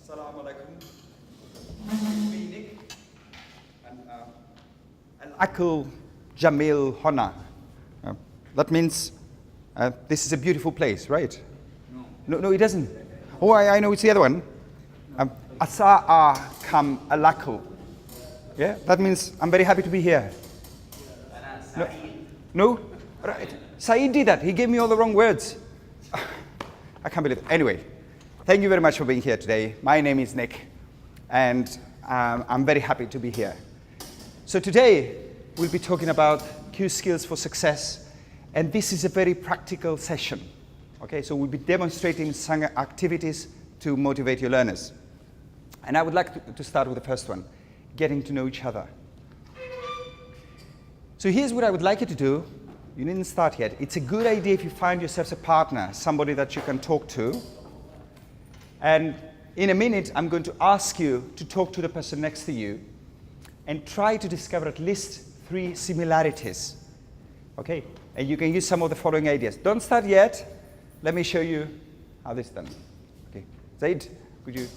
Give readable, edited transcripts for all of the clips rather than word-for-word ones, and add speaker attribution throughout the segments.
Speaker 1: Assalamu alaikum. It's me, Nick. And Al-Akul Jamil Hona. That means this is a beautiful place, right? No, it doesn't. Oh, I know it's the other one. Asa'a kam alakul. Yeah, that means I'm very happy to be here. No? Right. Saeed did that. He gave me all the wrong words. I can't believe it. Anyway, thank you very much for being here today. My name is Nick, and I'm very happy to be here. So today, we'll be talking about Q skills for success, and this is a very practical session. Okay, so we'll be demonstrating some activities to motivate your learners. And I would like to start with the first one, getting to know each other. So here's what I would like you to do. You needn't start yet. It's a good idea if you find yourselves a partner, somebody that you can talk to. And in a minute, I'm going to ask you to talk to the person next to you and try to discover at least 3 similarities. Okay? And you can use some of the following ideas. Don't start yet. Let me show you how this is done. Okay. Zaid, could you?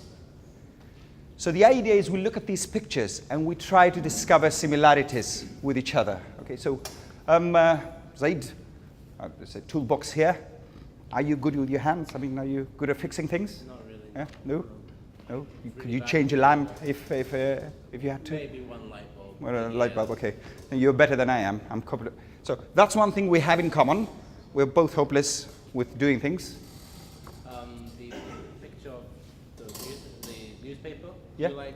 Speaker 1: So the idea is we look at these pictures and we try to discover similarities with each other. Okay, so Zaid, there's a toolbox here. Are you good with your hands? I mean, are you good at fixing things?
Speaker 2: Not really.
Speaker 1: Yeah? No? No?
Speaker 2: Really
Speaker 1: Could you
Speaker 2: bad.
Speaker 1: change a lamp if you had to?
Speaker 2: Maybe one light bulb.
Speaker 1: Well, a light bulb, okay. And you're better than I am. I'm competent. So that's one thing we have in common. We're both hopeless with doing things.
Speaker 2: The picture of the newspaper.
Speaker 1: Yeah.
Speaker 2: Do you like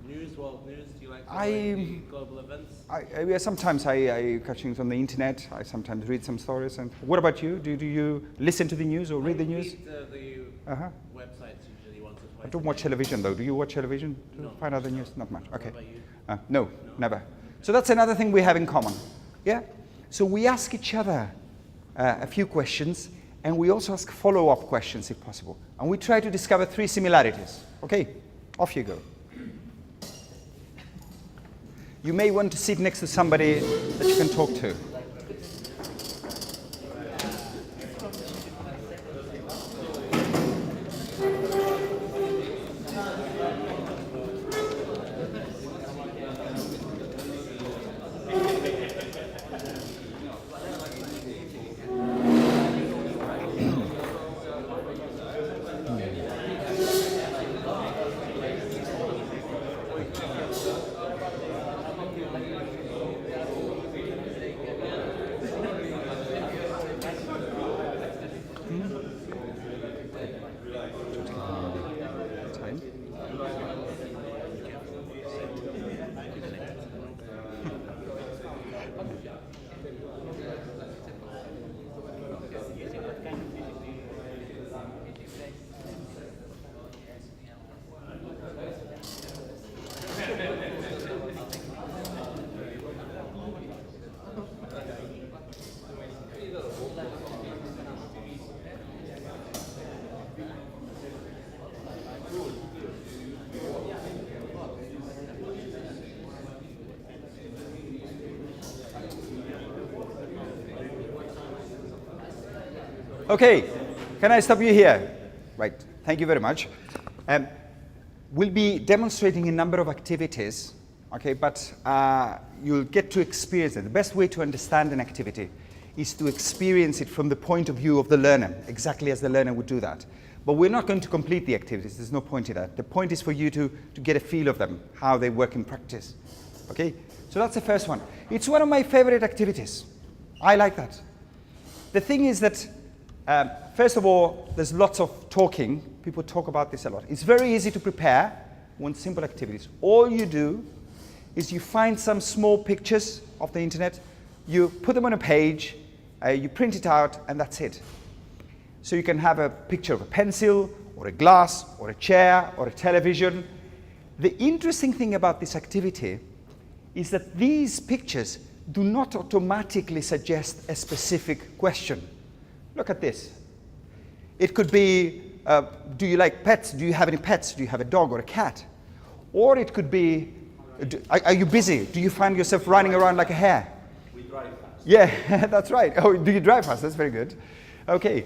Speaker 2: news, world news? Do you like
Speaker 1: I-
Speaker 2: global events?
Speaker 1: Sometimes I catch things on the internet. I sometimes read some stories. And what about you? Do you listen to the news or read the news?
Speaker 2: Read the
Speaker 1: Uh-huh.
Speaker 2: websites usually once or twice.
Speaker 1: I don't watch television though. Do you watch television to
Speaker 2: No.
Speaker 1: find out the news? Not much. Okay.
Speaker 2: What about you?
Speaker 1: No, never. So that's another thing we have in common. Yeah. So we ask each other a few questions, and we also ask follow-up questions if possible, and we try to discover 3 similarities. Okay. Off you go. You may want to sit next to somebody that you can talk to. Okay, can I stop you here? Right, thank you very much. We'll be demonstrating a number of activities, okay, but you'll get to experience it. The best way to understand an activity is to experience it from the point of view of the learner, exactly as the learner would do that. But we're not going to complete the activities, there's no point in that. The point is for you to get a feel of them, how they work in practice, okay? So that's the first one. It's one of my favorite activities. I like that. The thing is that first of all, there's lots of talking. People talk about this a lot. It's very easy to prepare one simple activities. All you do is you find some small pictures of the internet, you put them on a page, you print it out, and that's it. So you can have a picture of a pencil, or a glass, or a chair, or a television. The interesting thing about this activity is that these pictures do not automatically suggest a specific question. Look at this. It could be, do you like pets? Do you have any pets? Do you have a dog or a cat? Or it could be, are you busy? Do you find yourself running around like a hare?
Speaker 2: We drive fast.
Speaker 1: Yeah, that's right. Oh, do you drive fast? That's very good. Okay.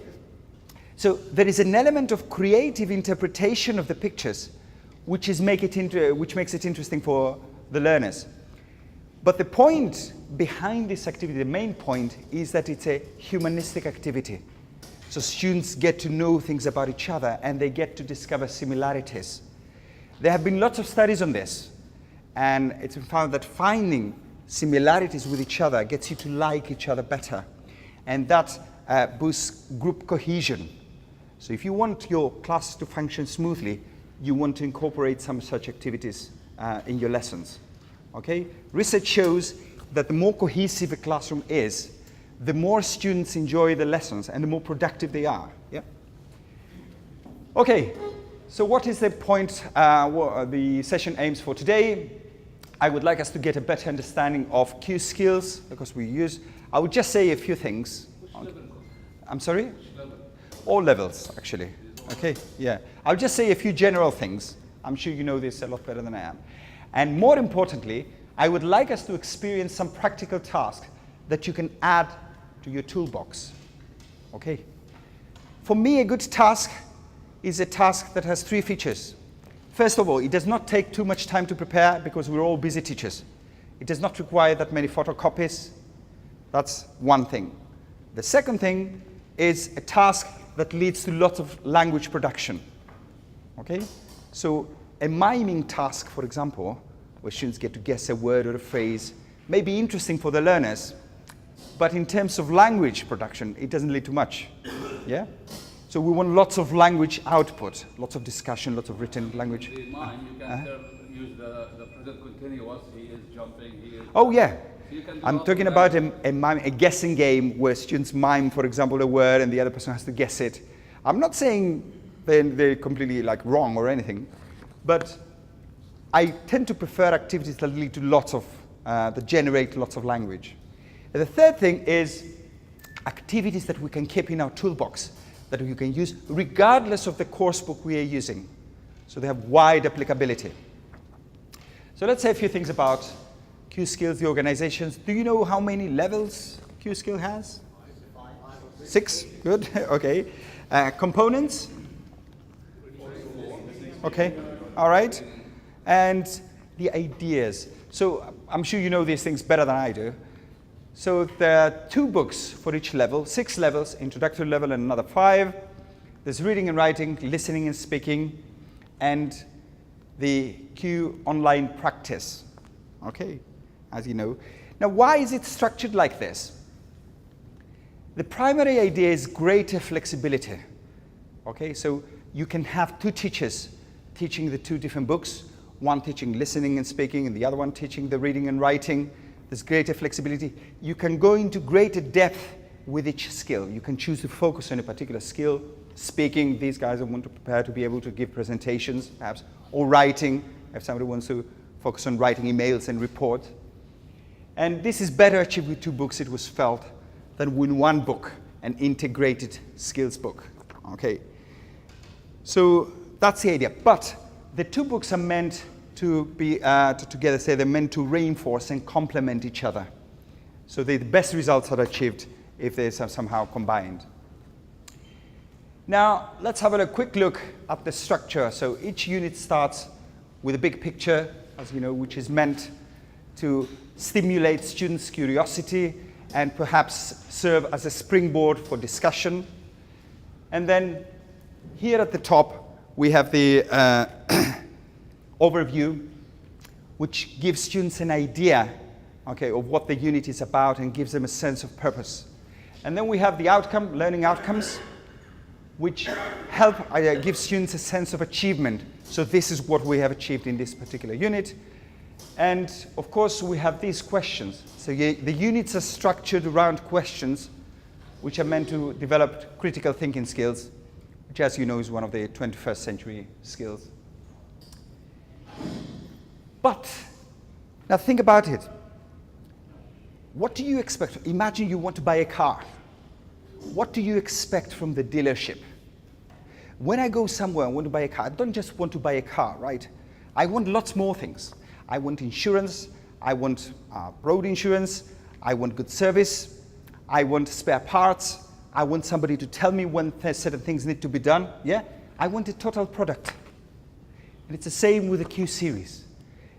Speaker 1: So there is an element of creative interpretation of the pictures which makes it interesting for the learners. But the point behind this activity, the main point, is that it's a humanistic activity. So students get to know things about each other and they get to discover similarities. There have been lots of studies on this, and it's been found that finding similarities with each other gets you to like each other better, and that boosts group cohesion. So if you want your class to function smoothly, you want to incorporate some such activities in your lessons. Okay? Research shows that the more cohesive a classroom is, the more students enjoy the lessons and the more productive they are. Yeah? Okay, so what is the point the session aims for today? I would like us to get a better understanding of Q skills, because I would just say a few things. I'm sorry? All levels, actually. Okay, yeah. I'll just say a few general things. I'm sure you know this a lot better than I am. And more importantly, I would like us to experience some practical tasks that you can add to your toolbox. Okay? For me, a good task is a task that has 3 features. First of all, it does not take too much time to prepare because we're all busy teachers. It does not require that many photocopies. That's one thing. The second thing is a task that leads to lots of language production. Okay? So a miming task, for example, where students get to guess a word or a phrase, may be interesting for the learners, but in terms of language production, it doesn't lead to much. Yeah? So we want lots of language output, lots of discussion, lots of written language.
Speaker 3: In mime, you can use the present continuous. He is jumping. He is.
Speaker 1: Oh yeah.
Speaker 3: So you can do
Speaker 1: I'm
Speaker 3: all
Speaker 1: talking
Speaker 3: of
Speaker 1: about
Speaker 3: that.
Speaker 1: a guessing game where students mime, for example, a word and the other person has to guess it. I'm not saying they're completely like wrong or anything, but I tend to prefer activities that lead to lots of, that generate lots of language. And the third thing is activities that we can keep in our toolbox, that you can use regardless of the course book we are using. So they have wide applicability. So let's say a few things about Q skills, the organizations. Do you know how many levels Q skill has? 6, good, okay. Components? Okay, all right. And the ideas. So I'm sure you know these things better than I do. So there are 2 books for each level, 6 levels, introductory level and another 5. There's reading and writing, listening and speaking, and the Q online practice. Okay, as you know. Now, why is it structured like this? The primary idea is greater flexibility. Okay, so you can have 2 teachers teaching the 2 different books, one teaching listening and speaking and the other one teaching the reading and writing. There's greater flexibility. You can go into greater depth with each skill. You can choose to focus on a particular skill. Speaking, these guys want to prepare to be able to give presentations, perhaps, or writing, if somebody wants to focus on writing emails and reports. And this is better achieved with 2 books, it was felt, than with 1 book, an integrated skills book. Okay. So that's the idea. But the 2 books are meant to be together, say they're meant to reinforce and complement each other. So the best results are achieved if they are somehow combined. Now, let's have a quick look at the structure. So each unit starts with a big picture, as you know, which is meant to stimulate students' curiosity and perhaps serve as a springboard for discussion. And then here at the top, we have the overview, which gives students an idea, okay, of what the unit is about and gives them a sense of purpose. And then we have the outcome, learning outcomes, which help give students a sense of achievement. So this is what we have achieved in this particular unit. And of course, we have these questions. So the units are structured around questions which are meant to develop critical thinking skills, which, as you know, is one of the 21st century skills. But now think about it. What do you expect? Imagine you want to buy a car. What do you expect from the dealership? When I go somewhere and want to buy a car, I don't just want to buy a car, right? I want lots more things. I want insurance. I want road insurance. I want good service. I want spare parts. I want somebody to tell me when certain things need to be done. Yeah? I want a total product. And it's the same with the Q series.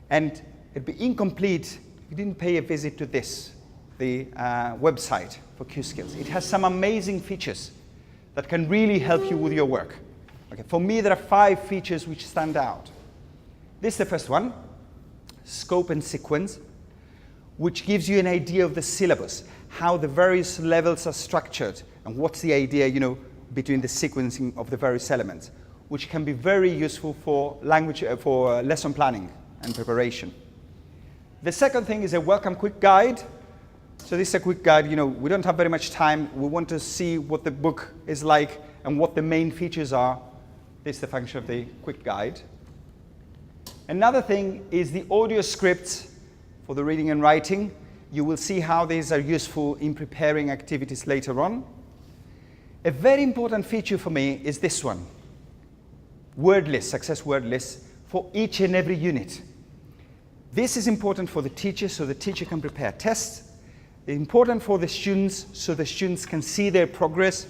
Speaker 1: And it'd be incomplete if you didn't pay a visit to this, the website for Q Skills. It has some amazing features that can really help you with your work. Okay, for me, there are 5 features which stand out. This is the first one, scope and sequence, which gives you an idea of the syllabus, how the various levels are structured, and what's the idea, between the sequencing of the various elements, which can be very useful for lesson planning and preparation. The second thing is a welcome quick guide. So this is a quick guide. We don't have very much time. We want to see what the book is like and what the main features are. This is the function of the quick guide. Another thing is the audio scripts for the reading and writing. You will see how these are useful in preparing activities later on. A very important feature for me is this one, word list, success word list for each and every unit. This is important for the teacher so the teacher can prepare tests. Important for the students so the students can see their progress.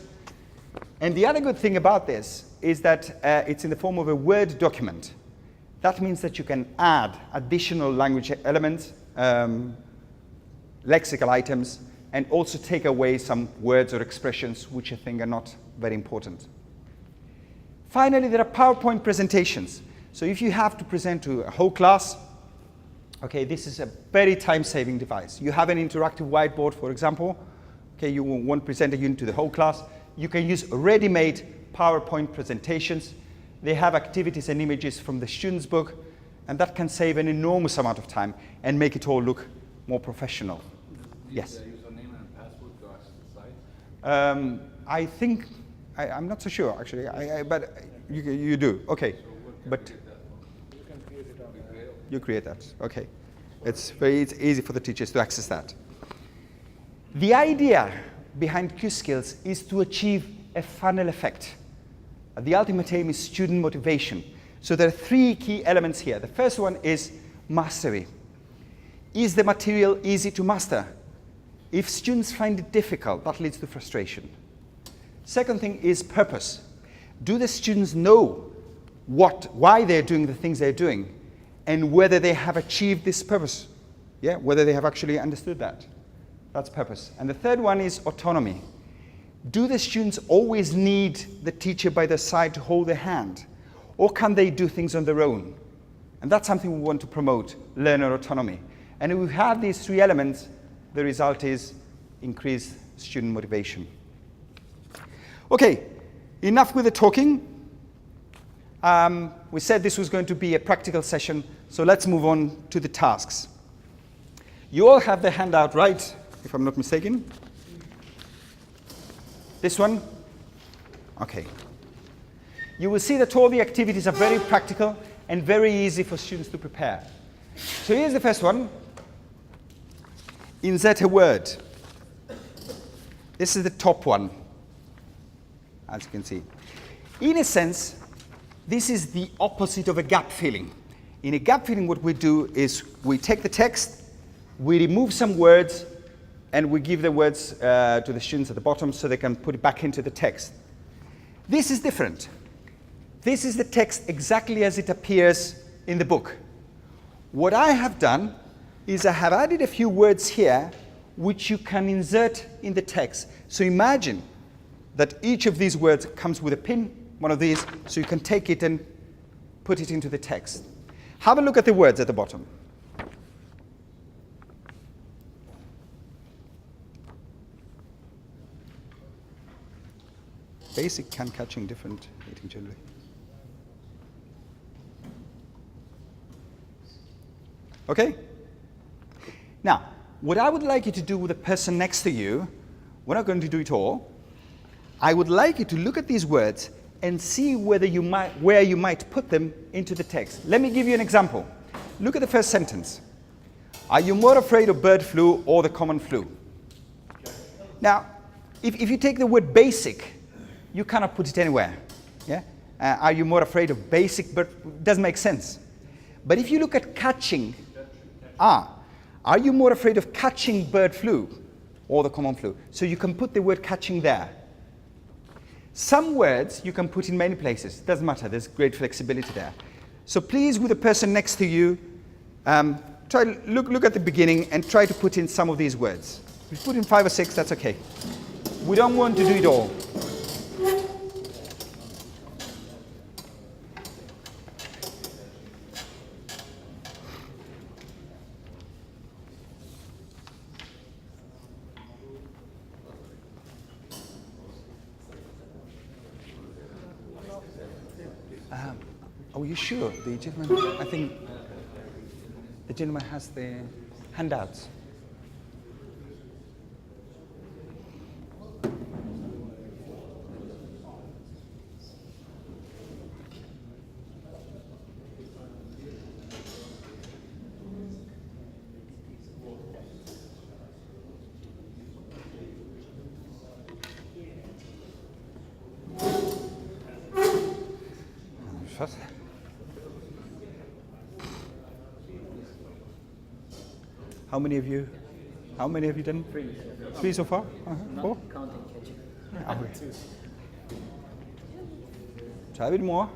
Speaker 1: And the other good thing about this is that it's in the form of a Word document. That means that you can add additional language elements, lexical items, and also take away some words or expressions which I think are not very important. Finally, there are PowerPoint presentations. So if you have to present to a whole class, okay, this is a very time-saving device. You have an interactive whiteboard, for example. Okay, you want to present a unit to the whole class. You can use ready-made PowerPoint presentations. They have activities and images from the student's book, and that can save an enormous amount of time and make it all look more professional. Yes?
Speaker 3: Username and password to access the site?
Speaker 1: I think, I'm not so sure actually, but you do, okay. But you create that, okay. It's easy for the teachers to access that. The idea behind Q Skills is to achieve a funnel effect. The ultimate aim is student motivation. So there are 3 key elements here. The first one is mastery. Is the material easy to master? If students find it difficult, that leads to frustration. Second thing is purpose. Do the students know why they're doing the things they're doing and whether they have achieved this purpose? Yeah, whether they have actually understood that. That's purpose. And the third one is autonomy. Do the students always need the teacher by their side to hold their hand? Or can they do things on their own? And that's something we want to promote, learner autonomy. And if we have these 3 elements, the result is increased student motivation. Okay, enough with the talking. We said this was going to be a practical session, so let's move on to the tasks. You all have the handout, right? If I'm not mistaken. This one? Okay. You will see that all the activities are very practical and very easy for students to prepare. So here's the first one. Insert a word. This is the top one, as you can see. In a sense, this is the opposite of a gap filling. In a gap filling, what we do is we take the text, we remove some words, and we give the words to the students at the bottom so they can put it back into the text. This is different. This is the text exactly as it appears in the book. What I have done is I have added a few words here which you can insert in the text. So imagine that each of these words comes with a pin, one of these, so you can take it and put it into the text. Have a look at the words at the bottom. Basic, can, catching, different, eating generally. Okay? Now, what I would like you to do with the person next to you, we're not going to do it all. I would like you to look at these words and see where you might put them into the text. Let me give you an example. Look at the first sentence. Are you more afraid of bird flu or the common flu? Now, if you take the word basic, you cannot put it anywhere. Yeah? Are you more afraid of basic bird flu? It doesn't make sense. But if you look at catching, are you more afraid of catching bird flu or the common flu? So you can put the word catching there. Some words you can put in many places. It doesn't matter. There's great flexibility there. So please, with the person next to you, try to look at the beginning and try to put in some of these words. If you put in 5 or 6, that's okay. We don't want to do it all. Are you sure? The gentleman, I think the gentleman has the handouts. How many have you done?
Speaker 4: 3.
Speaker 1: 3 so far?
Speaker 4: Not
Speaker 1: 4?
Speaker 4: counting catching.
Speaker 1: Okay. Try a bit more.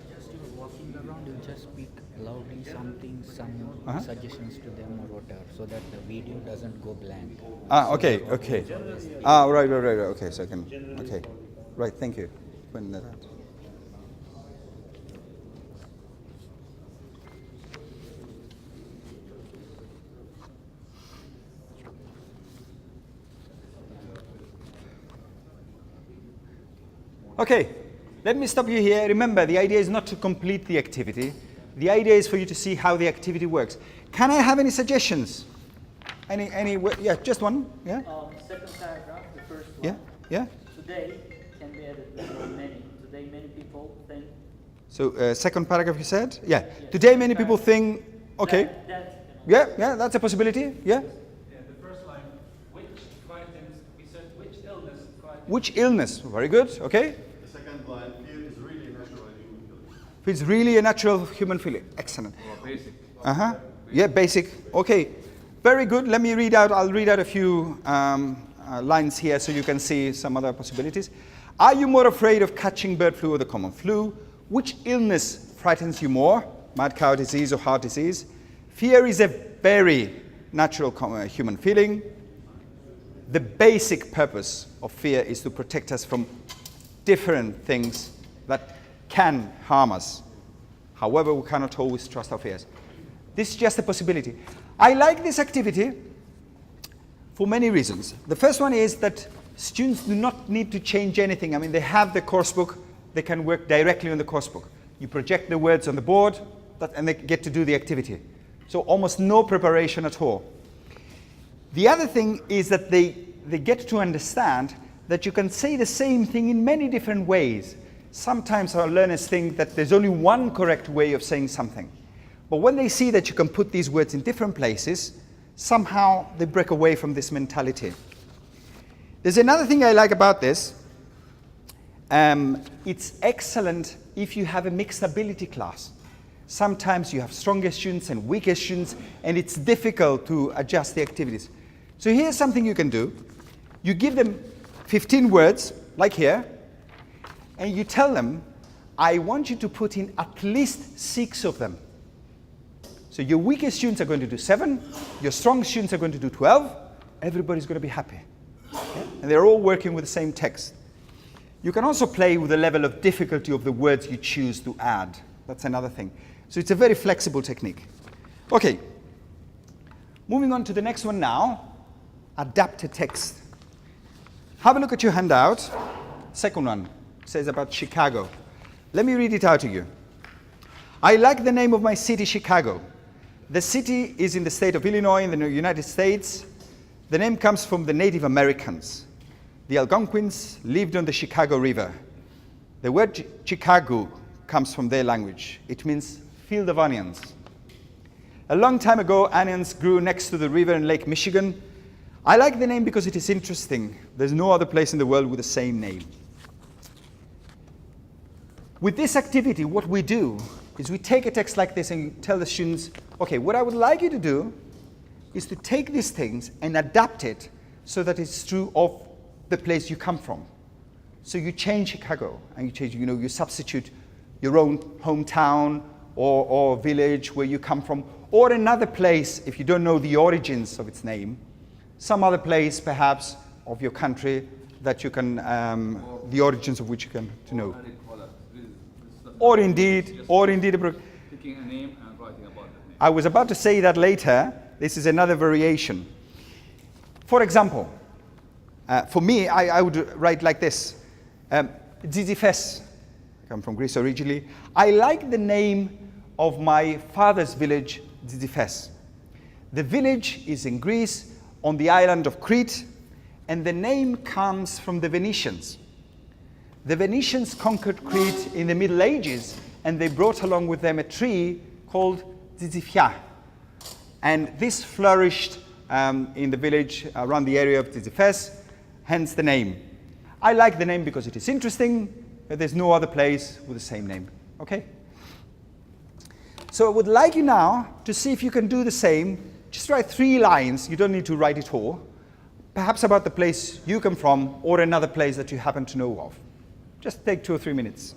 Speaker 4: Just you're walking around, you just speak loudly something, some suggestions to them or whatever, so that the video doesn't go blank.
Speaker 1: Okay. Right. Okay, so I can. Okay, right. Thank you. Pointing that out. Okay, let me stop you here. Remember, the idea is not to complete the activity. The idea is for you to see how the activity works. Can I have any suggestions? Yeah, just one. Yeah.
Speaker 4: Second paragraph, the first one.
Speaker 1: Yeah.
Speaker 4: Today can be added to many. Today many people think.
Speaker 1: So second paragraph you said? Yeah. Today many people think. Okay. Yeah. That's a possibility. Yeah.
Speaker 2: Yeah, the first line, which frightens, we said which illness frightens.
Speaker 1: Which illness? Very good. Okay.
Speaker 5: The second line, fear is really a natural human feeling.
Speaker 1: It's really a natural human feeling. Excellent.
Speaker 3: Or basic.
Speaker 1: Yeah, basic. Okay. Very good. Let me read out. I'll read out a few lines here so you can see some other possibilities. Are you more afraid of catching bird flu or the common flu? Which illness frightens you more? Mad cow disease or heart disease? Fear is a very natural human feeling. The basic purpose of fear is to protect us from different things that can harm us. However, we cannot always trust our fears. This is just a possibility. I like this activity for many reasons. The first one is that students do not need to change anything. I mean, they have the course book. They can work directly on the course book. You project the words on the board, and they get to do the activity. So almost no preparation at all. The other thing is that they get to understand that you can say the same thing in many different ways. Sometimes our learners think that there's only one correct way of saying something. But when they see that you can put these words in different places, somehow they break away from this mentality. There's another thing I like about this. It's excellent if you have a mixed ability class. Sometimes you have stronger students and weaker students, and it's difficult to adjust the activities. So here's something you can do. You give them 15 words, like here, and you tell them, I want you to put in at least 6 of them. So your weaker students are going to do 7, your strong students are going to do 12, everybody's going to be happy. Okay? And they're all working with the same text. You can also play with the level of difficulty of the words you choose to add. That's another thing. So it's a very flexible technique. Okay, moving on to the next one now, adapted text. Have a look at your handout. Second one says about Chicago. Let me read it out to you. I like the name of my city, Chicago. The city is in the state of Illinois in the United States. The name comes from the Native Americans. The Algonquins lived on the Chicago River. The word Chicago comes from their language. It means field of onions. A long time ago, onions grew next to the river in Lake Michigan. I like the name because it is interesting. There's no other place in the world with the same name. With this activity, what we do is we take a text like this and tell the students, okay, what I would like you to do is to take these things and adapt it so that it's true of the place you come from. So you change Chicago and you change, you substitute your own hometown or village where you come from, or another place if you don't know the origins of its name, some other place perhaps of your country that you can, the origins of which you can to know. Or indeed,
Speaker 3: Picking a name and writing about that name.
Speaker 1: I was about to say that later. This is another variation. For example, for me, I would write like this. Zizifes. I come from Greece originally. I like the name of my father's village, Zizifes. The village is in Greece, on the island of Crete, and the name comes from the Venetians. The Venetians conquered Crete in the Middle Ages, and they brought along with them a tree called Zizifia. And this flourished in the village around the area of Zizifes, hence the name. I like the name because it is interesting, but there's no other place with the same name. Okay? So I would like you now to see if you can do the same. Just write 3 lines. You don't need to write it all. Perhaps about the place you come from or another place that you happen to know of. Just take 2 or 3 minutes.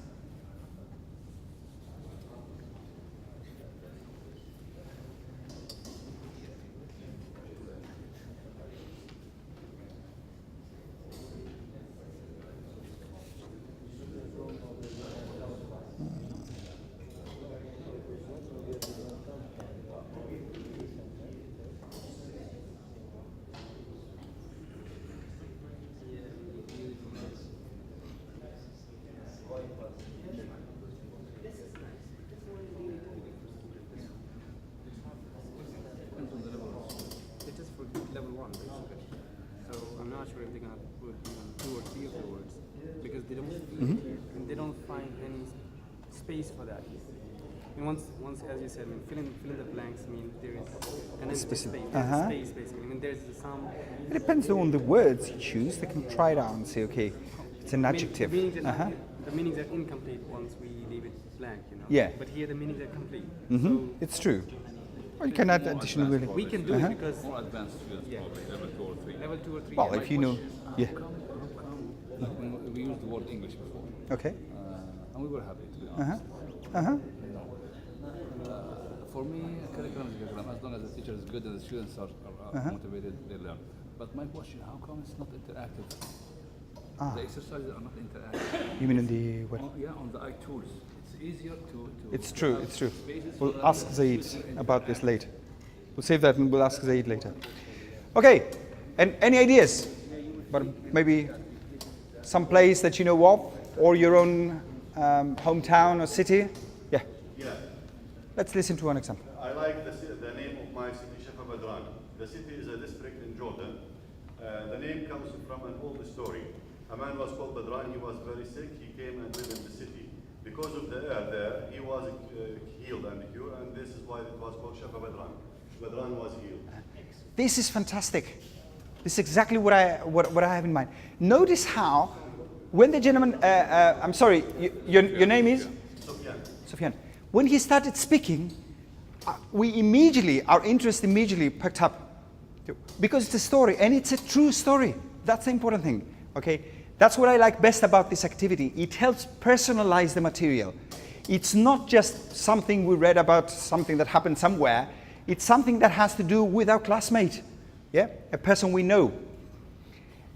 Speaker 6: It is for level 1 basically. So I'm not sure if they're gonna put even 2 or 3 of the words because they don't find any space for that. And once as you said, I mean, fill in the blanks. I mean, there is an empty space. There's a space basically. I mean, there's some.
Speaker 1: It depends on the words you choose. They can try it out and say, okay, it's an adjective.
Speaker 6: The meanings are incomplete once we leave it blank, you know.
Speaker 1: Yeah.
Speaker 6: But here the meanings are complete.
Speaker 1: Mm-hmm. It's true. Or you can add additional wording.
Speaker 6: We can do it because
Speaker 3: More advanced students, probably level 2 or 3.
Speaker 6: level 2 or 3.
Speaker 1: Well, if you know, yeah.
Speaker 3: We used the word English before,
Speaker 1: Okay.
Speaker 3: and we were happy, to be honest. For me, curriculum is curriculum. As long as the teacher is good and the students are motivated, they learn. But my question, how come it's not interactive? The exercises are not interactive.
Speaker 1: You mean in the what?
Speaker 3: On the iTools. It's easier to
Speaker 1: It's true, it's true. We'll ask Zaid about this later. We'll save that and we'll ask Zaid later. Okay, and any ideas? But maybe some place that you know of, or your own hometown or city? Yeah.
Speaker 5: Yeah.
Speaker 1: Let's listen to one example.
Speaker 5: I like the name of my city, Shafa Badran. The city is a district in Jordan. The name comes from an old story. A man was called Badran. He was very sick. He came and lived in the city. Because of the air there, he was healed and cured, and this is why it was called Shafa Badran. Badran was healed.
Speaker 1: This is fantastic. This is exactly what I have in mind. Notice how, when the gentleman, I'm sorry, your name is? Sufyan. When he started speaking, our interest immediately picked up. Because it's a story, and it's a true story. That's the important thing, okay? That's what I like best about this activity. It helps personalize the material. It's not just something we read about, something that happened somewhere. It's something that has to do with our classmate, yeah? A person we know.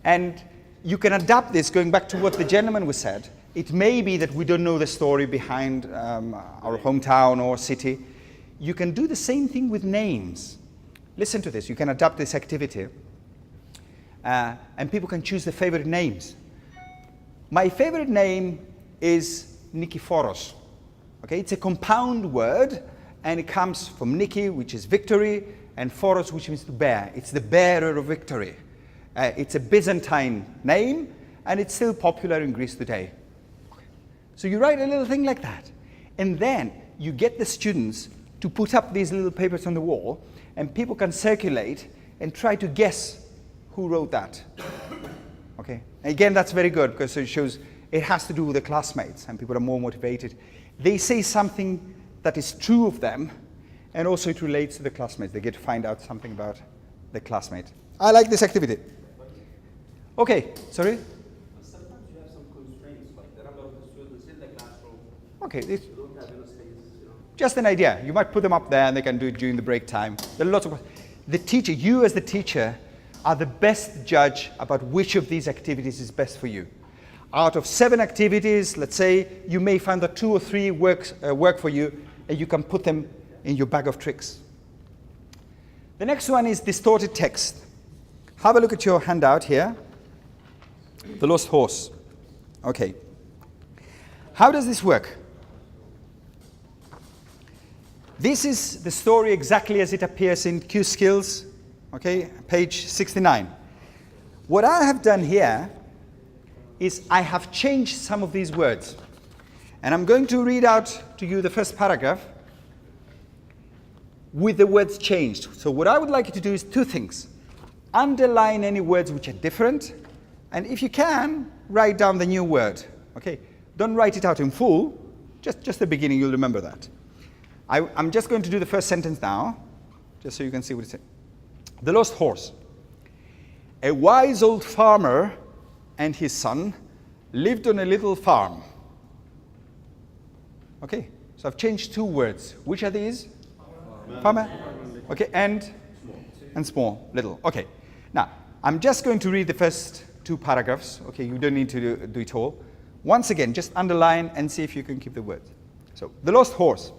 Speaker 1: And you can adapt this, going back to what the gentleman was said. It may be that we don't know the story behind our hometown or city. You can do the same thing with names. Listen to this. You can adapt this activity. And people can choose their favorite names. My favorite name is Nikiforos. Okay, it's a compound word, and it comes from Niki, which is victory, and Foros, which means to bear. It's the bearer of victory. It's a Byzantine name, and it's still popular in Greece today. Okay. So you write a little thing like that, and then you get the students to put up these little papers on the wall, and people can circulate and try to guess who wrote that. Okay. Again, that's very good because it shows it has to do with the classmates, and people are more motivated. They say something that is true of them, and also it relates to the classmates. They get to find out something about the classmate. I like this activity. Okay, sorry?
Speaker 2: Sometimes you have some constraints, like the number of the students in the classroom,
Speaker 1: Okay, just an idea. You might put them up there and they can do it during the break time. There are lots of, the teacher, you as the teacher, are the best judge about which of these activities is best for you. Out of 7 activities, let's say, you may find that 2 or 3 work for you, and you can put them in your bag of tricks. The next one is distorted text. Have a look at your handout here. The lost horse. Okay. How does this work? This is the story exactly as it appears in Q Skills, okay, page 69. What I have done here is I have changed some of these words. And I'm going to read out to you the first paragraph with the words changed. So what I would like you to do is 2 things. Underline any words which are different, and if you can, write down the new word. Okay? Don't write it out in full, just the beginning, you'll remember that. I'm just going to do the first sentence now, just so you can see what it says. The lost horse. A wise old farmer and his son lived on a little farm. Okay, so I've changed 2 words. Which are these? Farmer. Okay, and small, little. Okay, now I'm just going to read the first 2 paragraphs. Okay, you don't need to do it all. Once again, just underline and see if you can keep the words. So, the lost horse.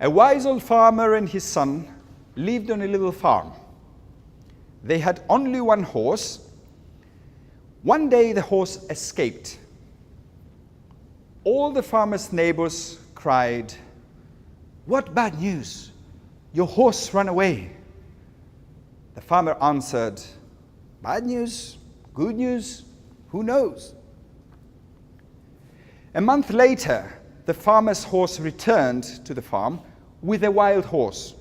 Speaker 1: A wise old farmer and his son lived on a little farm. They had only 1 horse. One day the horse escaped. All the farmer's neighbors cried, "What bad news! Your horse ran away." The farmer answered, "Bad news? Good news? Who knows?" A month later, the farmer's horse returned to the farm with a wild horse.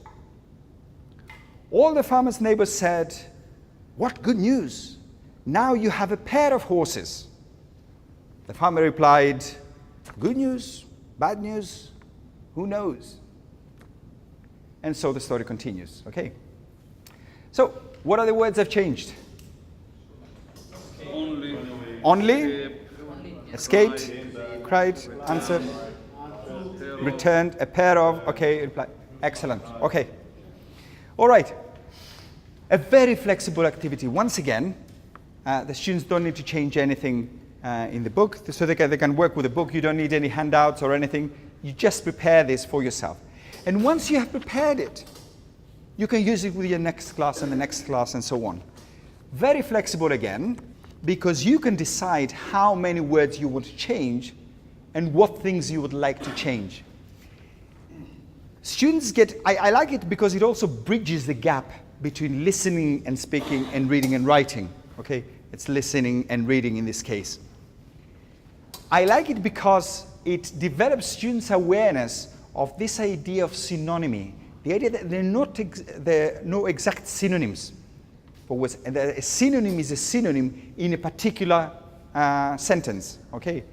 Speaker 1: All the farmer's neighbors said, "What good news! Now you have a pair of horses." The farmer replied, "Good news, bad news, who knows?" And so the story continues, okay? So, what are the words I've changed? Only, escaped, cried, answered, returned, a pair of, okay, replied. Excellent, okay. All right. A very flexible activity. Once again, the students don't need to change anything in the book, so they can work with the book. You don't need any handouts or anything. You just prepare this for yourself. And once you have prepared it, you can use it with your next class and the next class and so on. Very flexible again, because you can decide how many words you want to change and what things you would like to change. Students I like it because it also bridges the gap between listening and speaking and reading and writing. Okay, it's listening and reading in this case. I like it because it develops students' awareness of this idea of synonymy. The idea that there are no exact synonyms for words, and that a synonym is a synonym in a particular sentence. Okay,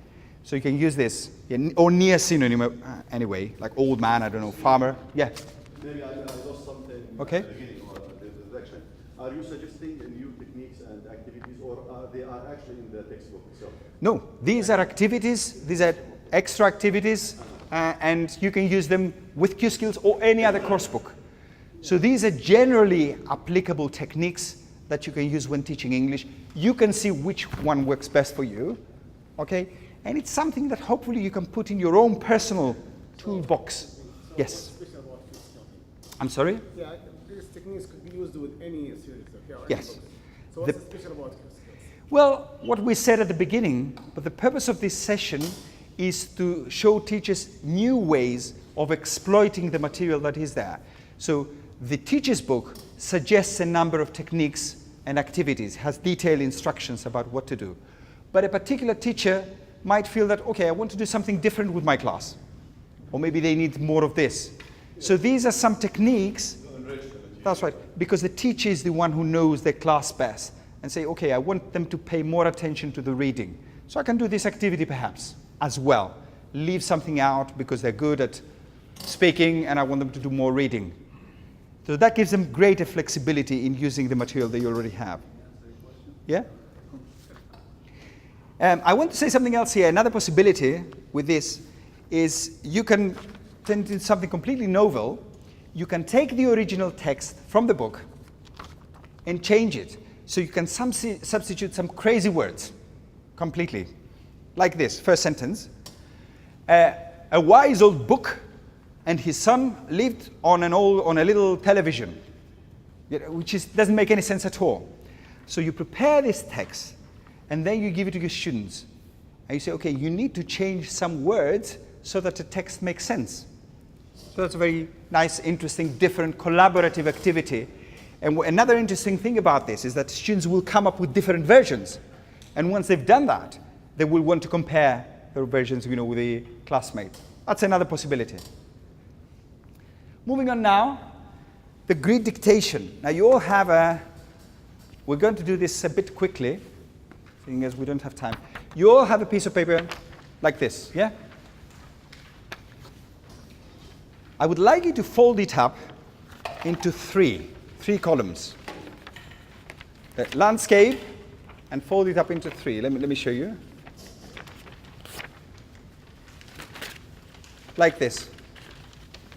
Speaker 1: so you can use this, or near synonym anyway, like old man, I don't know, farmer. Yeah.
Speaker 5: Maybe I lost something
Speaker 1: okay.
Speaker 5: at the beginning or at the introduction. Are you suggesting new techniques and activities, or they are actually in the textbook itself?
Speaker 1: No, these are activities. These are extra activities. And you can use them with Q Skills or any other course book. So these are generally applicable techniques that you can use when teaching English. You can see which one works best for you, okay? And it's something that hopefully you can put in your own personal toolbox. Yes? I'm sorry?
Speaker 7: Yeah, these techniques could be used with any series, okay? Or any
Speaker 1: Yes.
Speaker 7: book. So what's special about Q Skills?
Speaker 1: Well, what we said at the beginning, but the purpose of this session is to show teachers new ways of exploiting the material that is there. So the teacher's book suggests a number of techniques and activities, has detailed instructions about what to do. But a particular teacher might feel that, okay, I want to do something different with my class. Or maybe they need more of this. So these are some techniques. That's right, because the teacher is the one who knows their class best. And say, okay, I want them to pay more attention to the reading. So I can do this activity perhaps as well. Leave something out because they're good at speaking and I want them to do more reading. So that gives them greater flexibility in using the material they already have. Yeah? I want to say something else here. Another possibility with this is you can turn it into something completely novel. You can take the original text from the book and change it. So you can substitute some crazy words completely. Like this, first sentence. A wise old book and his son lived on a little television, which doesn't make any sense at all. So you prepare this text and then you give it to your students. And you say, okay, you need to change some words so that the text makes sense. So that's a very nice, interesting, different, collaborative activity. And another interesting thing about this is that students will come up with different versions. And once they've done that, they will want to compare their versions, with the classmates. That's another possibility. Moving on now, the grid dictation. Now you all have we're going to do this a bit quickly, seeing as we don't have time. You all have a piece of paper like this, yeah? I would like you to fold it up into three columns. The landscape, and fold it up into three. Let me show you. Like this.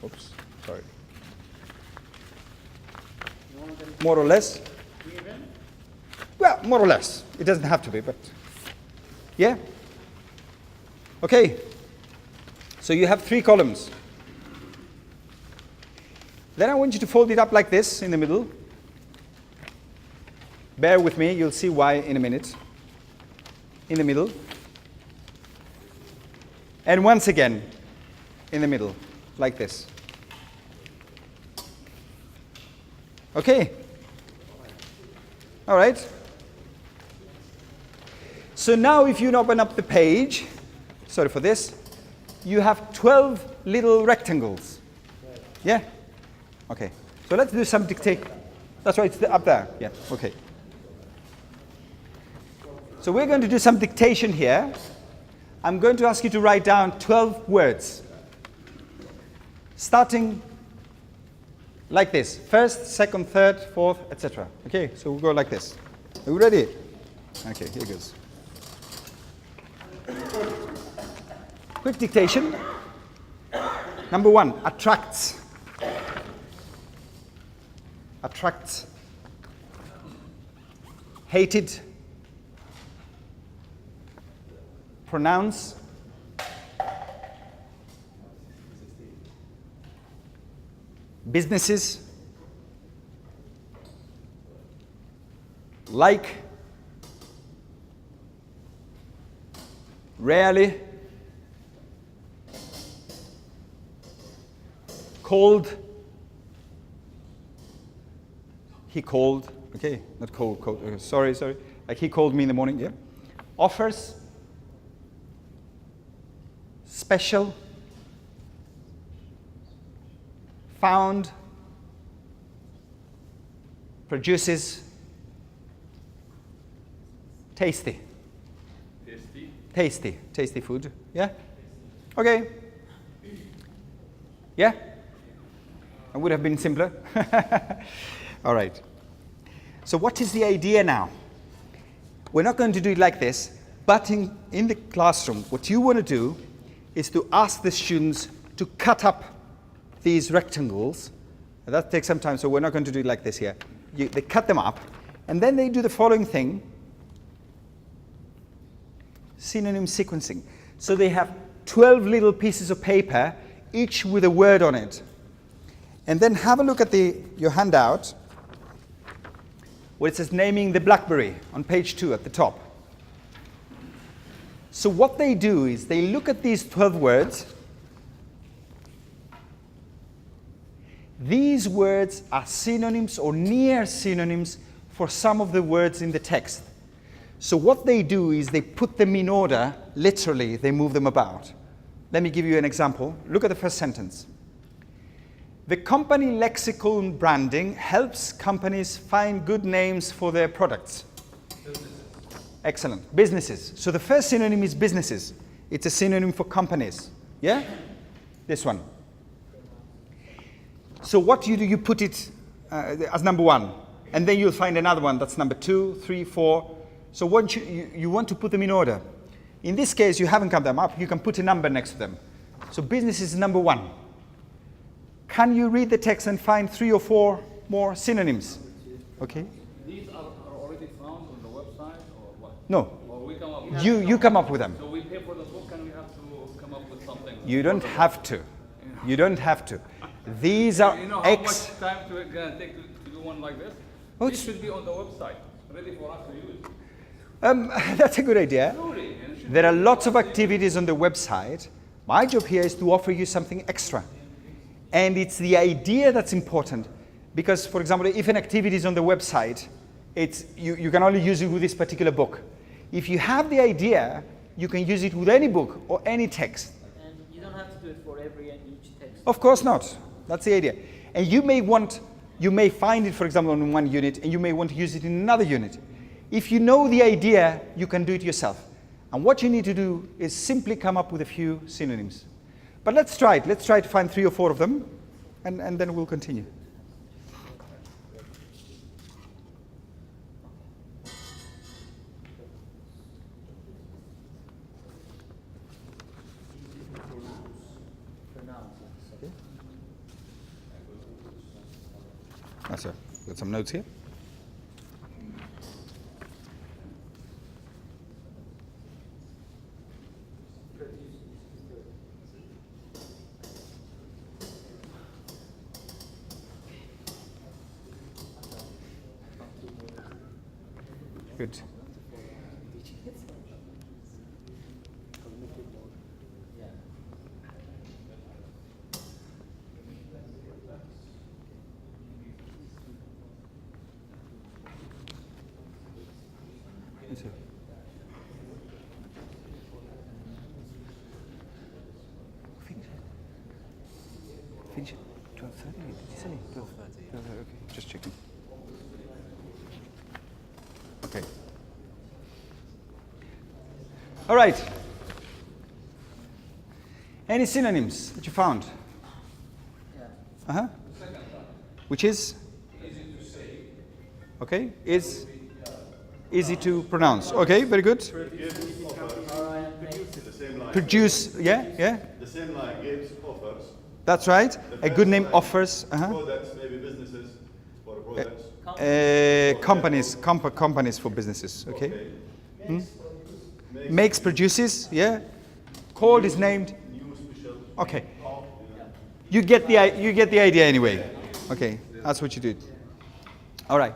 Speaker 1: Oops, sorry. More or less. Well, more or less. It doesn't have to be, but yeah. Okay. So you have three columns. Then I want you to fold it up like this in the middle. Bear with me, you'll see why in a minute. In the middle. And once again, in the middle, like this. Okay. All right. So now if you open up the page, sorry for this, you have 12 little rectangles. Yeah? Okay. So let's do some dictate. That's why it's up there. Yeah, okay. So we're going to do some dictation here. I'm going to ask you to write down 12 words. Starting like this. First, second, third, fourth, etc. Okay, so we'll go like this. Are we ready? Okay, here goes. Quick dictation. Number 1, attracts. Attracts. Hated. Pronounce. Businesses. Like. Rarely. Cold. He called. Okay, not cold, cold. Sorry. Like he called me in the morning, yeah. Offers. Special. Found. Produces. Tasty. Tasty food. Yeah? Okay. Yeah? It would have been simpler. All right. So what is the idea now? We're not going to do it like this, but in the classroom, what you want to do is to ask the students to cut up these rectangles. That takes some time, so we're not going to do it like this here. They cut them up, and then they do the following thing. Synonym sequencing. So they have 12 little pieces of paper, each with a word on it. And then have a look at your handout, where it says naming the BlackBerry on page 2 at the top. So what they do is they look at these 12 words. These words are synonyms or near synonyms for some of the words in the text. So what they do is they put them in order, literally, they move them about. Let me give you an example. Look at the first sentence. The company lexicon branding helps companies find good names for their products. Businesses. Excellent. Businesses. So the first synonym is businesses. It's a synonym for companies. Yeah? This one. So what do? You put it as number 1. And then you'll find another one that's number 2, 3, 4. So once you want to put them in order. In this case, you haven't cut them up. You can put a number next to them. So business is number one. Can you read the text and find 3 or 4 more synonyms? Okay.
Speaker 3: These are already found on the website or what?
Speaker 1: No.
Speaker 3: Or we come up with
Speaker 1: You come up with them.
Speaker 3: So we pay for the book and we have to come up with something.
Speaker 1: You don't have to. You don't have to. These are
Speaker 3: You know how much time to gonna take to do one like this?
Speaker 1: Oh,
Speaker 3: This should be on the website, ready for us to use.
Speaker 1: That's a good idea.
Speaker 3: Slowly, and it should
Speaker 1: There are lots of activities on the website. My job here is to offer you something extra. And it's the idea that's important. Because, for example, if an activity is on the website, you can only use it with this particular book. If you have the idea, you can use it with any book or any text.
Speaker 8: And you don't have to do it for every and each text.
Speaker 1: Of course not. That's the idea. And you may find it, for example, in one unit, and you may want to use it in another unit. If you know the idea, you can do it yourself. And what you need to do is simply come up with a few synonyms. But let's try it. Let's try to find 3 or 4 of them, and then we'll continue. So, got some notes here. Good. Finish it. 12:30? Did you say 12:30? Okay, just checking. Okay. All right. Any synonyms that you found?
Speaker 8: Yeah.
Speaker 1: Which is? Easy to say. Okay. Is easy to pronounce. Okay, very good. Produce, yeah.
Speaker 5: The same line gives, offers.
Speaker 1: That's right. A good name offers.
Speaker 5: Products, maybe businesses for products.
Speaker 1: Companies for businesses. Okay. Makes, produces. Yeah. Called is named. Okay. You get the idea anyway. Okay. That's what you did. All right.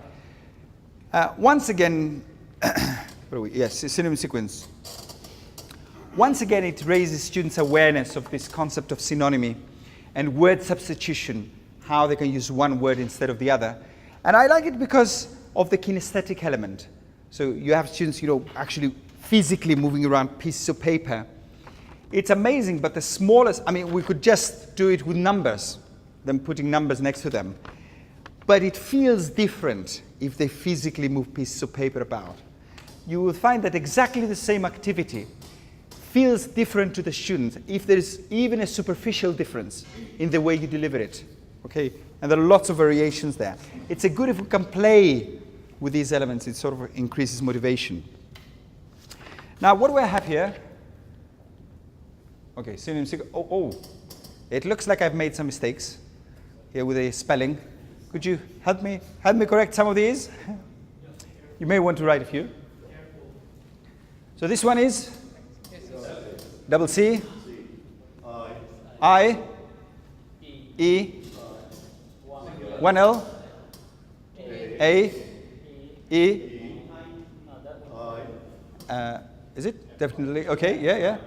Speaker 1: Once again, where are we? Yes, synonym sequence. Once again, it raises students' awareness of this concept of synonymy and word substitution, how they can use one word instead of the other. And I like it because of the kinesthetic element. So you have students, actually physically moving around pieces of paper. It's amazing, but the smallest, we could just do it with numbers, them putting numbers next to them. But it feels different if they physically move pieces of paper about. You will find that exactly the same activity feels different to the students if there is even a superficial difference in the way you deliver it. Okay? And there are lots of variations there. It's a good if we can play with these elements. It sort of increases motivation. Now, what do I have here? Okay, synonym sequence. Oh, it looks like I've made some mistakes here with the spelling. Could you help me correct some of these? You may want to write a few. So this one is double C, I, E, 1 L, A, E, is it? Definitely. Okay, yeah.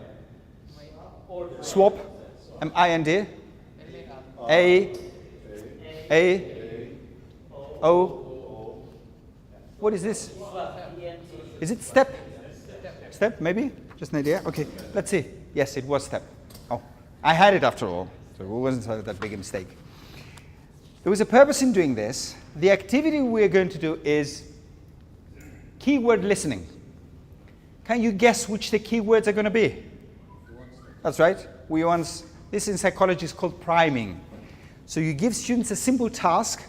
Speaker 1: Swap, M-I-N-D, A, O. What is this? Is it step? Step, maybe? Just an idea? Okay, let's see. Yes, it was step. Oh, I had it after all, so it wasn't that big a mistake. There was a purpose in doing this. The activity we're going to do is keyword listening. Can you guess which the keywords are going to be? That's right. This in psychology is called priming. So you give students a simple task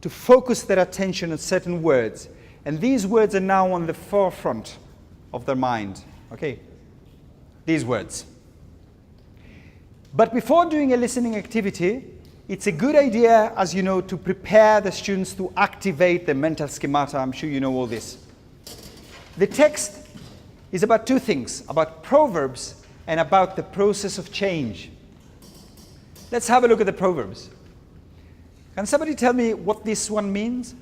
Speaker 1: to focus their attention on certain words. And these words are now on the forefront of their mind. Okay? These words. But before doing a listening activity, it's a good idea, as you know, to prepare the students to activate the mental schemata. I'm sure you know all this. The text is about two things, about proverbs and about the process of change. Let's have a look at the proverbs. Can somebody tell me what this one means?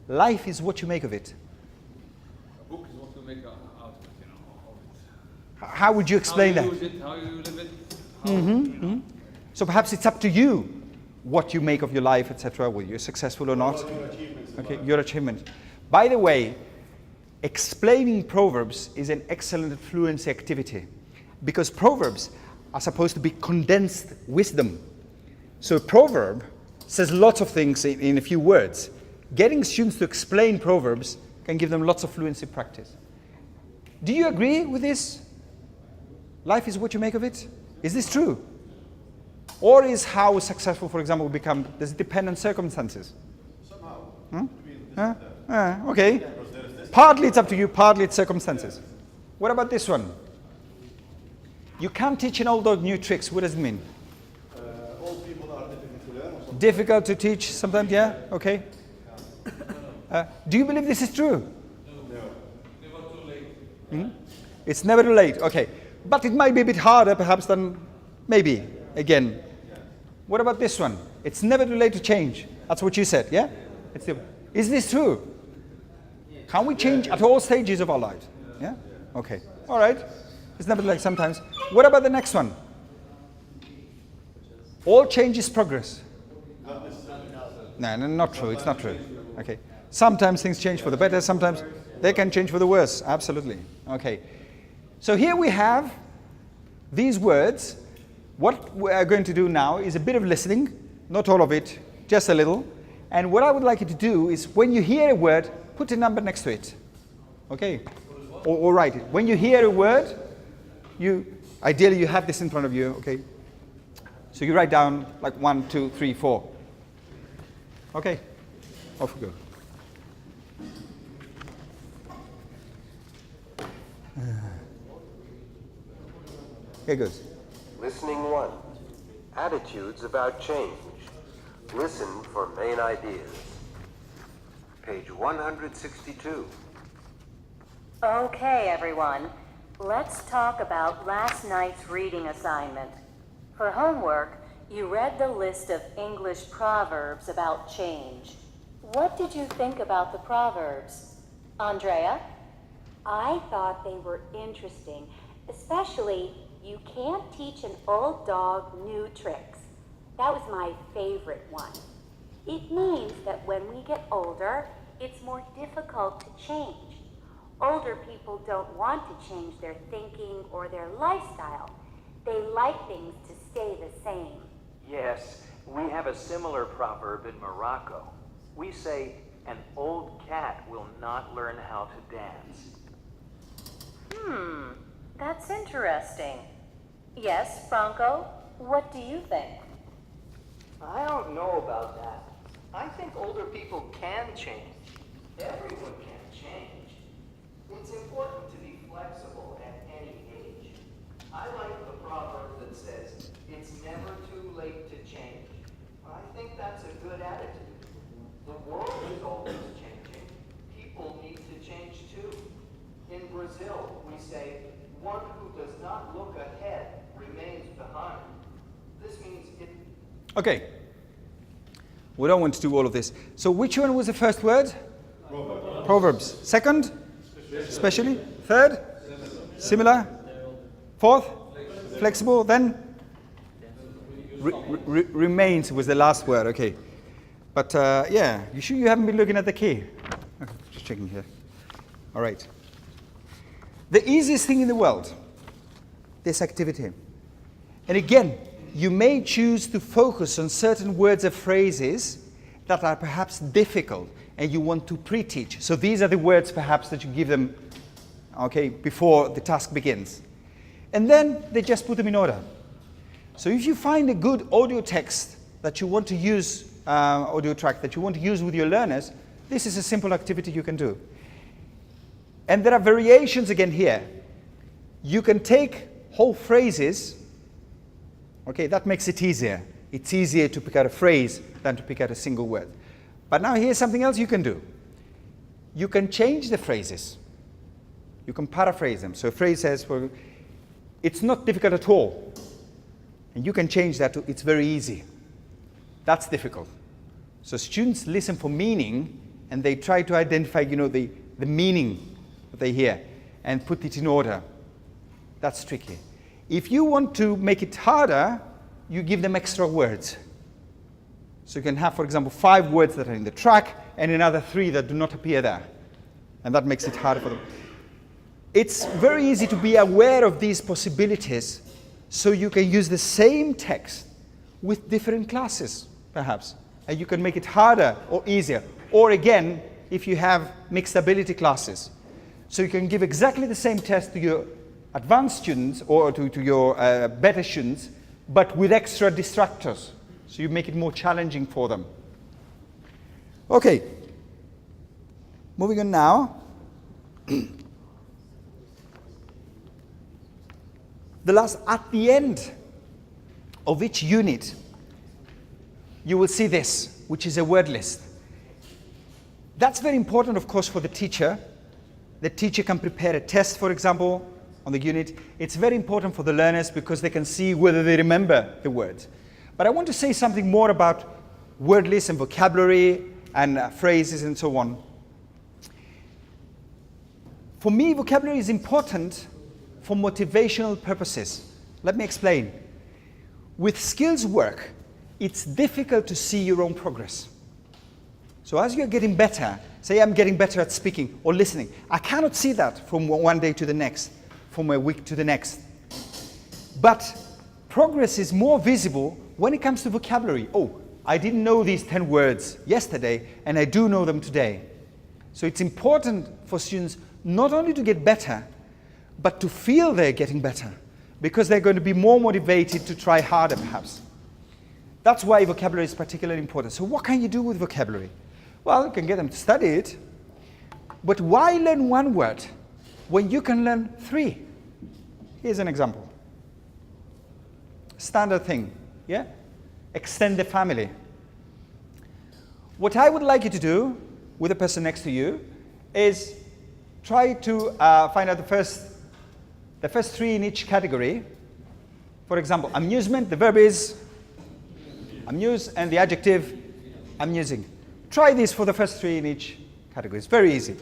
Speaker 1: Life is what you make of it.
Speaker 3: A book is what you make out of it, you know, of it.
Speaker 1: How would you explain
Speaker 3: How you
Speaker 1: that?
Speaker 3: use it, how you live it. How, you know.
Speaker 1: So perhaps it's up to you what you make of your life, etc., whether you're successful or not.
Speaker 5: Your achievements in
Speaker 1: Okay,
Speaker 5: life.
Speaker 1: your achievement. By the way, explaining proverbs is an excellent fluency activity because proverbs are supposed to be condensed wisdom. So a proverb says lots of things in a few words. Getting students to explain proverbs can give them lots of fluency practice. Do you agree with this? Life is what you make of it? Is this true? Or is how successful, for example, become, does it depend on circumstances?
Speaker 5: Somehow.
Speaker 1: Hmm?
Speaker 5: I mean, this is that.
Speaker 1: Okay.
Speaker 5: Because there is this.
Speaker 1: Partly it's up to you, partly it's circumstances. What about this one? You can't teach an old dog new tricks. What does it mean?
Speaker 5: Old people are difficult to learn or something.
Speaker 1: Difficult to teach sometimes, yeah? Okay. Do you believe this is true?
Speaker 2: Never too late.
Speaker 1: It's never too late, okay. But it might be a bit harder perhaps than maybe, again. What about this one? It's never too late to change. That's what you said, yeah? Is this true? Can we change at all stages of our lives? Yeah? Okay. All right. It's never too late sometimes. What about the next one? All change is progress. No, not true. It's not true. Okay. Sometimes things change for the better. Sometimes they can change for the worse. Absolutely. Okay. So here we have these words. What we are going to do now is a bit of listening. Not all of it, just a little. And what I would like you to do is when you hear a word, put a number next to it. Okay? Or write it. When you hear a word, ideally you have this in front of you, okay? So you write down like 1, 2, 3, 4. Okay? Off we go. Here goes.
Speaker 9: Listening 1. Attitudes about change. Listen for main ideas. Page 162.
Speaker 10: Okay, everyone. Let's talk about last night's reading assignment. For homework, you read the list of English proverbs about change. What did you think about the proverbs? Andrea?
Speaker 11: I thought they were interesting, especially you can't teach an old dog new tricks. That was my favorite one. It means that when we get older, it's more difficult to change. Older people don't want to change their thinking or their lifestyle. They like things to stay the same.
Speaker 12: Yes, we have a similar proverb in Morocco. We say, an old cat will not learn how to dance.
Speaker 10: That's interesting. Yes, Franco, what do you think?
Speaker 13: I don't know about that. I think older people can change. Everyone can change. It's important to be flexible at any age. I like the proverb that says, it's never too late to change. I think that's a good attitude. The world is always changing. People need to change too. In Brazil, we say, one who does not look ahead remains behind. This means it...
Speaker 1: Okay. We don't want to do all of this. So which one was the first word? Proverbs. Second? Especially. Third? Similar. Fourth? Flexible. Then? Remains was the last word. Okay. But yeah, you sure you haven't been looking at the key? Okay, just checking here. All right. The easiest thing in the world, this activity. And again, you may choose to focus on certain words or phrases that are perhaps difficult and you want to pre-teach. So these are the words perhaps that you give them, okay, before the task begins. And then they just put them in order. So if you find a good audio text that you want to use, audio track that you want to use with your learners, this is a simple activity you can do. And there are variations again here. You can take whole phrases Okay, that makes it easier. It's easier to pick out a phrase than to pick out a single word. But now here's something else you can do. You can change the phrases. You can paraphrase them. So a phrase says, well, it's not difficult at all. And you can change that to, it's very easy. That's difficult. So students listen for meaning, and they try to identify, the meaning that they hear, and put it in order. That's tricky. If you want to make it harder, you give them extra words. So you can have, for example, 5 words that are in the track, and another 3 that do not appear there. And that makes it harder for them. It's very easy to be aware of these possibilities, so you can use the same text with different classes, perhaps. And you can make it harder or easier. Or again, if you have mixed ability classes. So you can give exactly the same test to your advanced students or to your better students, but with extra distractors. So you make it more challenging for them. Okay. Moving on now. At the end of each unit, you will see this, which is a word list. That's very important, of course, for the teacher. The teacher can prepare a test, for example, on the unit. It's very important for the learners because they can see whether they remember the words. But I want to say something more about word lists and vocabulary and phrases and so on. For me, vocabulary is important for motivational purposes. Let me explain. With skills work, it's difficult to see your own progress. So as you're getting better, say I'm getting better at speaking or listening, I cannot see that from one day to the next, from a week to the next. But progress is more visible when it comes to vocabulary. Oh, I didn't know these 10 words yesterday, and I do know them today. So it's important for students not only to get better, but to feel they're getting better, because they're going to be more motivated to try harder, perhaps. That's why vocabulary is particularly important. So what can you do with vocabulary? Well, you can get them to study it, but why learn 1 word when you can learn 3? Here's an example. Standard thing, yeah? Extend the family. What I would like you to do with the person next to you is try to find out the first 3 in each category. For example, amusement, the verb is amuse, and the adjective amusing. Try this for the first 3 in each category. It's very easy.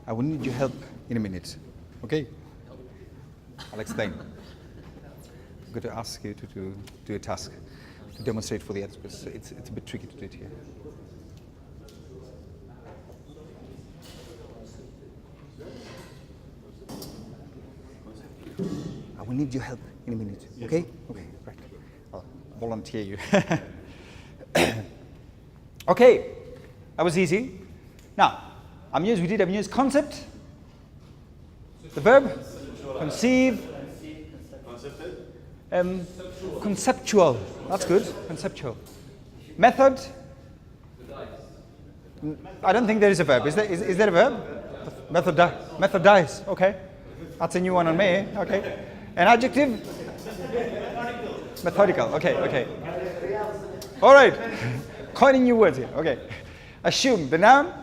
Speaker 1: I will need your help in a minute, okay? I'll explain. I'm going to ask you to do a task, to demonstrate for the others, because it's a bit tricky to do it here. I will need your help in a minute, okay? Okay, right. I'll volunteer you. Okay, that was easy. Now, amuse, we did amuse. Concept, the verb, conceive, conceptual, that's good, conceptual. Method, I don't think there is a verb. Is there a verb? Methodize, okay. That's a new one on me, okay. An adjective? Methodical, okay. All right, coining new words here, okay. Assume, the noun?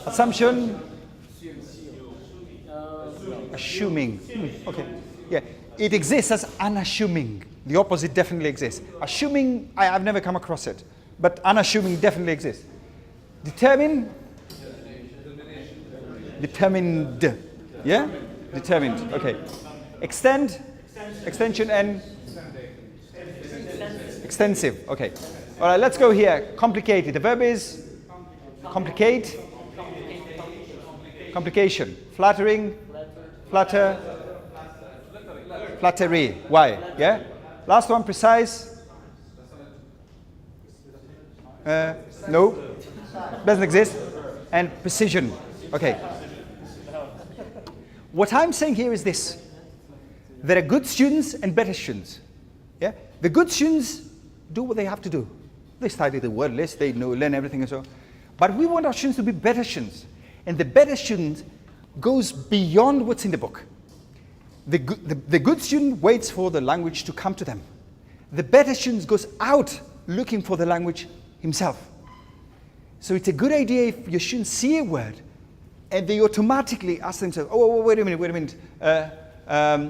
Speaker 1: Assumption? Assuming, okay. Yeah, it exists as unassuming. The opposite definitely exists. Assuming, I've never come across it, but unassuming definitely exists. Determine, determined, yeah? Determined, okay. Extend, extension, and extensive, okay. All right, let's go here. Complicated. The verb is complicate, complication. Flattering, flatter, flattery. Why? Yeah? Last one, precise. No, doesn't exist. And precision. Okay. What I'm saying here is this. There are good students and better students. Yeah? The good students do what they have to do. They study the word list, they know, learn everything and so on. But we want our students to be better students. And the better student goes beyond what's in the book. The good student waits for the language to come to them. The better student goes out looking for the language himself. So it's a good idea if your students see a word and they automatically ask themselves, oh, wait a minute.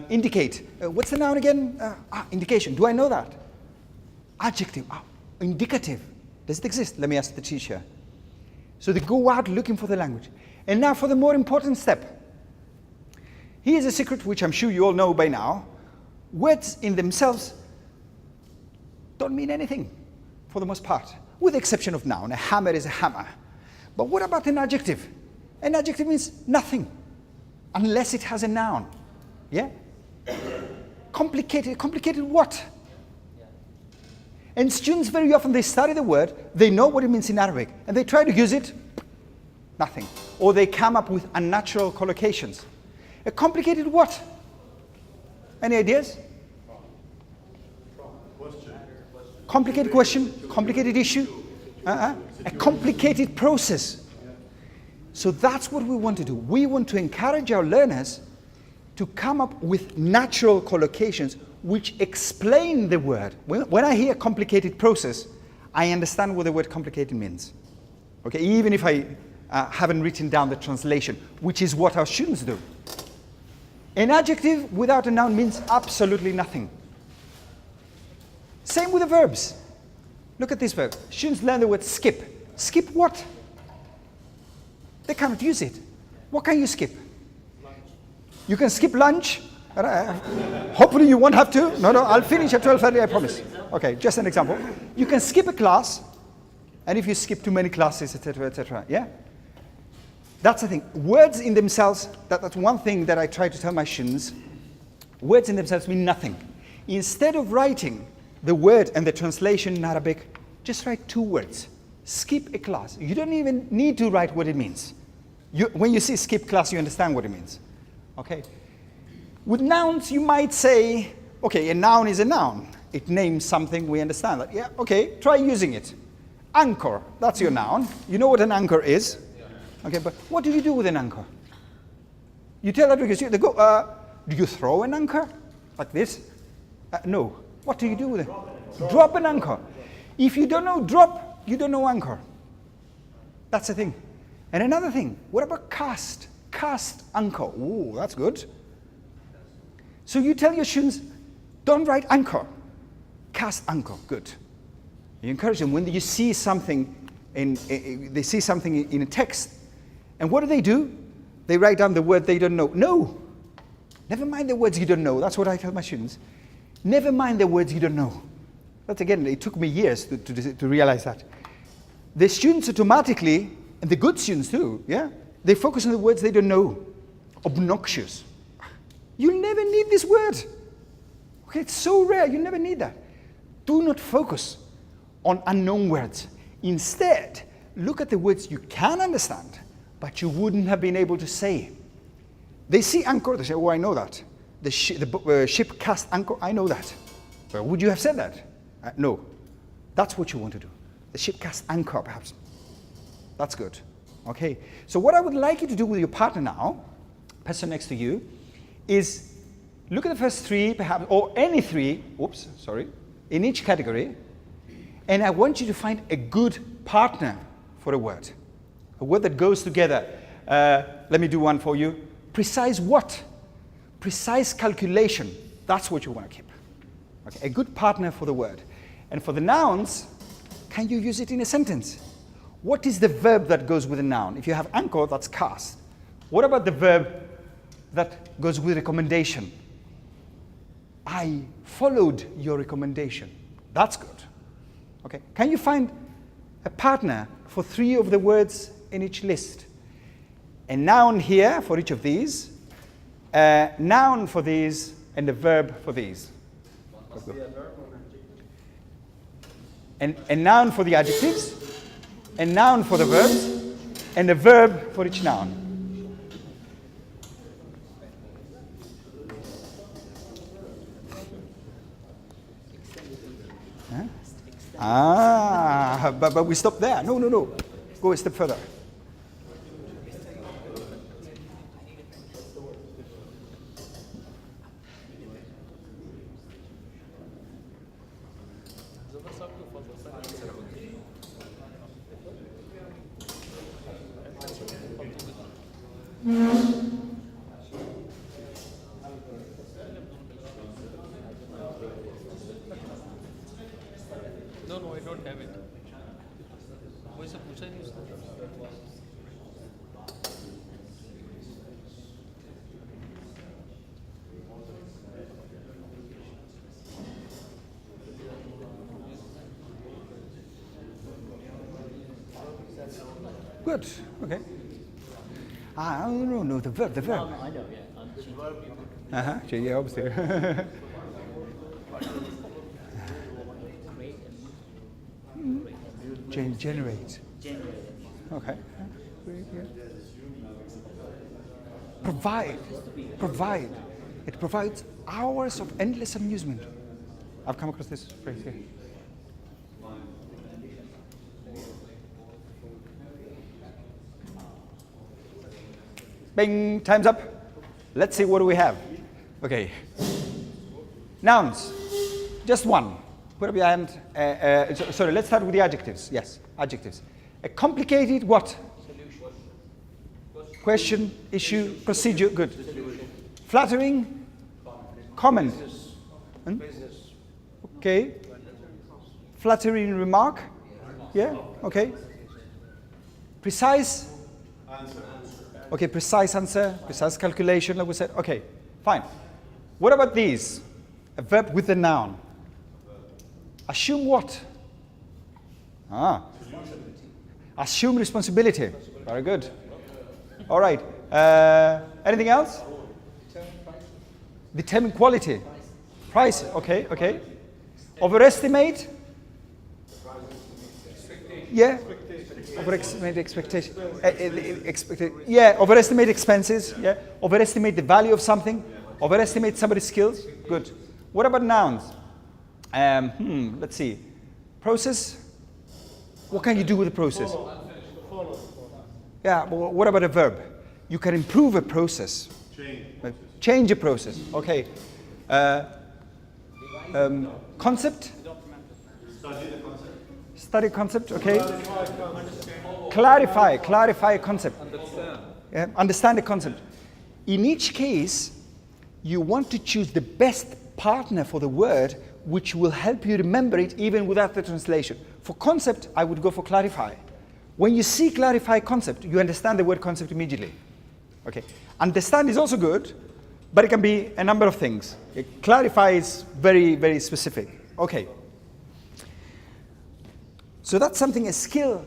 Speaker 1: Indicate. What's the noun again? Indication. Do I know that? Adjective. Indicative. Does it exist? Let me ask the teacher. So they go out looking for the language. And now for the more important step. Here's a secret which I'm sure you all know by now. Words in themselves don't mean anything for the most part, with the exception of noun. A hammer is a hammer. But what about an adjective? An adjective means nothing unless it has a noun. Yeah? Complicated. Complicated what? And students very often, they study the word, they know what it means in Arabic, and they try to use it, nothing. Or they come up with unnatural collocations. A complicated what? Any ideas? Complicated question, complicated issue, a complicated process. So that's what we want to do. We want to encourage our learners to come up with natural collocations which explain the word. When I hear complicated process, I understand what the word complicated means. Okay, even if I haven't written down the translation, which is what our students do. An adjective without a noun means absolutely nothing. Same with the verbs. Look at this verb. Students learn the word skip. Skip what? They cannot use it. What can you skip? You can skip lunch. Hopefully you won't have to. No, I'll finish at 12:30, I promise. Okay, just an example. You can skip a class, and if you skip too many classes, etc., yeah? That's the thing. Words in themselves, that's one thing that I try to tell my students. Words in themselves mean nothing. Instead of writing the word and the translation in Arabic, just write two words. Skip a class. You don't even need to write what it means. When you see skip class, you understand what it means. Okay? With nouns, you might say, okay, a noun is a noun. It names something, we understand that. Yeah, okay, try using it. Anchor, that's your noun. You know what an anchor is? Okay, but what do you do with an anchor? You tell that because they go, do you throw an anchor? Like this? No. What do you do with it? Drop an anchor. If you don't know drop, you don't know anchor. That's the thing. And another thing, what about cast? Cast anchor. Ooh, that's good. So you tell your students, don't write anchor. Cast anchor. Good. You encourage them when you see something they see something in a text. And what do? They write down the word they don't know. No. Never mind the words you don't know. That's what I tell my students. Never mind the words you don't know. But again, it took me years to realize that. The students automatically, and the good students too, yeah, they focus on the words they don't know. Obnoxious. You never need this word. Okay, it's so rare, you never need that. Do not focus on unknown words. Instead, look at the words you can understand, but you wouldn't have been able to say. They see anchor, they say, oh, I know that. The ship cast anchor, I know that. But would you have said that? No. That's what you want to do. The ship cast anchor, perhaps. That's good. Okay. So what I would like you to do with your partner now, person next to you, is look at the first three, perhaps, or any three, in each category, and I want you to find a good partner for a word that goes together. Let me do one for you. Precise what? Precise calculation. That's what you want to keep. Okay, a good partner for the word. And for the nouns, can you use it in a sentence? What is the verb that goes with a noun? If you have anchor, that's cast. What about the verb that goes with recommendation? I followed your recommendation. That's good. Okay. Can you find a partner for 3 of the words in each list? A noun here for each of these, a noun for these, and a verb for these. And a noun for the adjectives, a noun for the verbs, and a verb for each noun. Huh? Ah, but we stop there. No. Go a step further.
Speaker 2: No, I don't have it. वैसे पूछा ही नहीं उसने.
Speaker 1: Good. Okay. No, the verb.
Speaker 4: No, I know, yeah.
Speaker 1: Yeah, obviously. Generate. Okay. Provide. It provides hours of endless amusement. I've come across this phrase here. Bing, time's up. Let's see what do we have. Okay. Nouns. Just one. Put up your hand. Sorry, let's start with the adjectives. Yes, adjectives. A complicated what?
Speaker 2: Solution.
Speaker 1: Question, issue, procedure. Good. Flattering. Comment.
Speaker 7: Business.
Speaker 1: Okay. Flattering remark. Yeah. Okay. Precise.
Speaker 5: Answer.
Speaker 1: Okay, precise answer, precise calculation, like we said. Okay, fine. What about these? A verb with a noun. Assume what? Assume responsibility. Very good. All right. Anything else? Determine quality. Price. Okay. Overestimate. Yeah. Overestimate expectation. Overestimate expenses. Yeah. Overestimate the value of something. Overestimate somebody's skills. Good. What about nouns? Let's see. Process. What can you do with a process? Yeah. But what about a verb? You can improve a process. Change a process. Okay. Concept. Study concept. Okay. Clarify a concept. Understand a concept. In each case, you want to choose the best partner for the word which will help you remember it even without the translation. For concept, I would go for clarify. When you see clarify concept, you understand the word concept immediately. Okay. Understand is also good, but it can be a number of things. Clarify is very, very specific. Okay. So that's something, a skill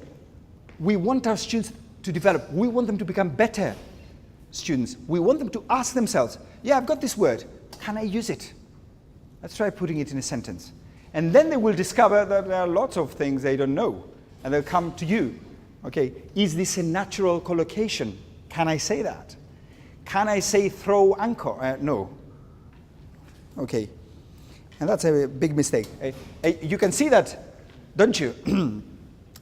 Speaker 1: we want our students to develop. We want them to become better students. We want them to ask themselves, yeah, I've got this word. Can I use it? Let's try putting it in a sentence. And then they will discover that there are lots of things they don't know. And they'll come to you. Okay, is this a natural collocation? Can I say that? Can I say throw anchor? No. Okay. And that's a big mistake. You can see that, don't you?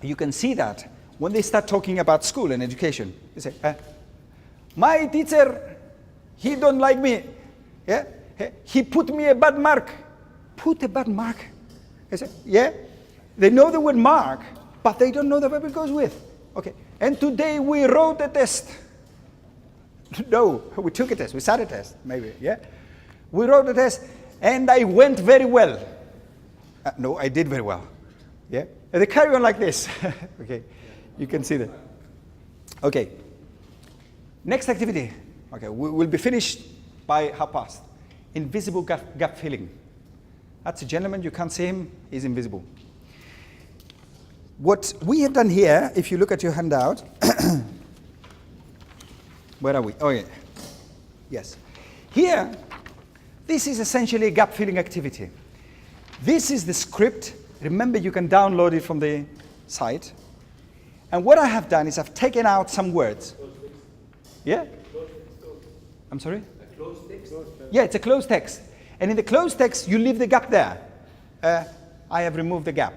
Speaker 1: You can see that when they start talking about school and education. They say, my teacher, he don't like me. Yeah? He put me a bad mark. Put a bad mark? I say, yeah? They know the word mark, but they don't know the verb it goes with. Okay. And today we wrote a test. No, we took a test. We sat a test, maybe. Yeah? We wrote a test. And I went very well. No, I did very well. Yeah? And they carry on like this. Okay, you can see that. Okay, next activity. Okay, we'll be finished by past. Invisible gap filling. That's a gentleman, you can't see him, he's invisible. What we have done here, if you look at your handout, where are we? Oh yeah, yes. Here, this is essentially a gap filling activity. This is the script. Remember, you can download it from the site. And what I have done is I've taken out some words. Yeah? I'm sorry?
Speaker 3: A closed text?
Speaker 1: Yeah, it's a closed text. And in the closed text, you leave the gap there. I have removed the gap.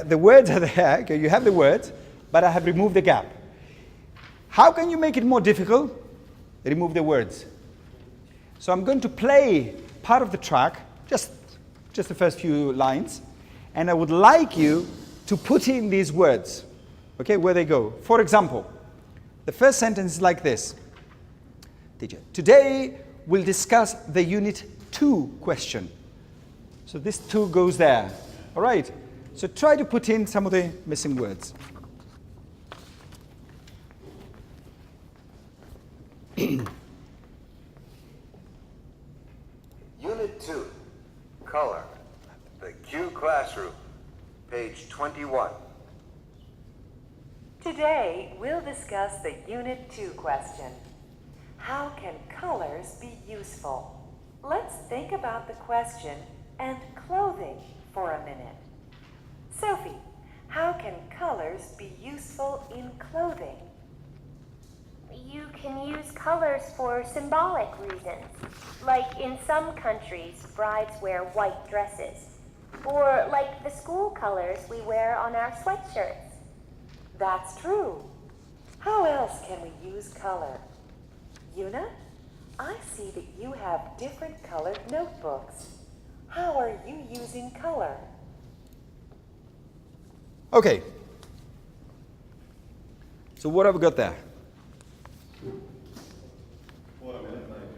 Speaker 1: The words are there. Okay, you have the words, but I have removed the gap. How can you make it more difficult? Remove the words. So I'm going to play part of the track, just the first few lines, and I would like you to put in these words, okay, where they go. For example, the first sentence is like this. Teacher, today we'll discuss the Unit 2 question. So this 2 goes there, all right? So try to put in some of the missing words.
Speaker 9: Unit 2, Color, the Q Classroom, page 21.
Speaker 10: Today, we'll discuss the Unit 2 question. How can colors be useful? Let's think about the question and clothing for a minute. Sophie, how can colors be useful in clothing?
Speaker 14: You can use colors for symbolic reasons. Like in some countries, brides wear white dresses. Or like the school colors we wear on our sweatshirts.
Speaker 10: That's true. How else can we use color? Yuna, I see that you have different colored notebooks. How are you using color?
Speaker 1: Okay. So what have we got there?
Speaker 5: 4 a minute, line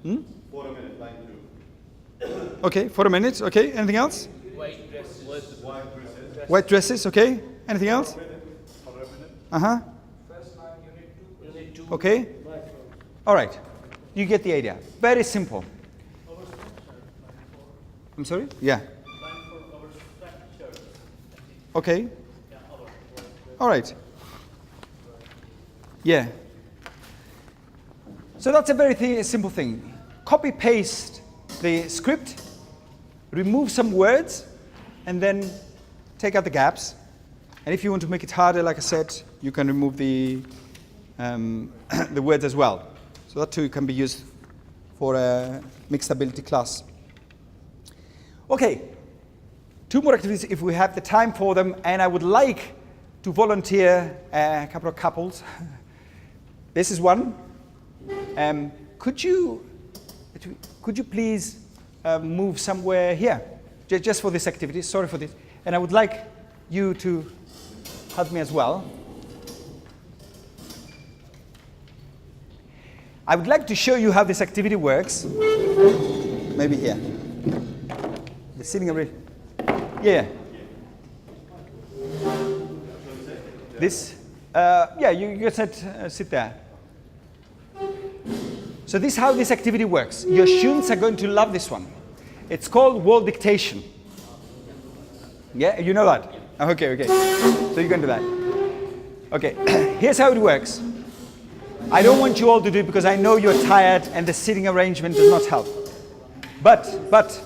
Speaker 5: 2. 4 a minute, line 2.
Speaker 1: Okay, 4 minutes. Okay, anything else?
Speaker 2: White dresses.
Speaker 1: White dresses, okay. Anything else? Uh-huh.
Speaker 2: First line, unit 2.
Speaker 1: Okay. All right. You get the idea. Very simple. I'm sorry? Yeah. Okay. All right. Yeah. So that's a very simple thing. Copy paste the script, remove some words, and then take out the gaps. And if you want to make it harder, like I said, you can remove the the words as well. So that too can be used for a mixed ability class. Okay, 2 more activities if we have the time for them, and I would like to volunteer a couple of couples. This is one. Could you please move somewhere here, just for this activity? Sorry for this. And I would like you to help me as well. I would like to show you how this activity works. Maybe here. The sitting array. Yeah. This. Yeah, you said sit there. So this is how this activity works. Your students are going to love this one. It's called wall dictation. Yeah, you know that? Okay. So you're going to do that. Okay, here's how it works. I don't want you all to do it because I know you're tired and the sitting arrangement does not help. But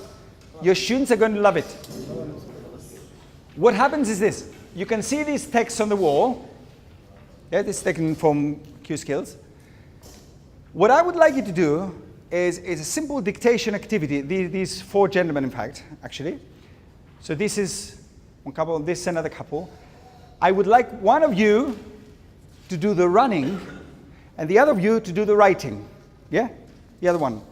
Speaker 1: your students are going to love it. What happens is this. You can see these texts on the wall. Yeah, this is taken from Q Skills. What I would like you to do is a simple dictation activity. These 4 gentlemen, in fact, actually. So this is one couple, this is another couple. I would like one of you to do the running and the other of you to do the writing. Yeah? The other one.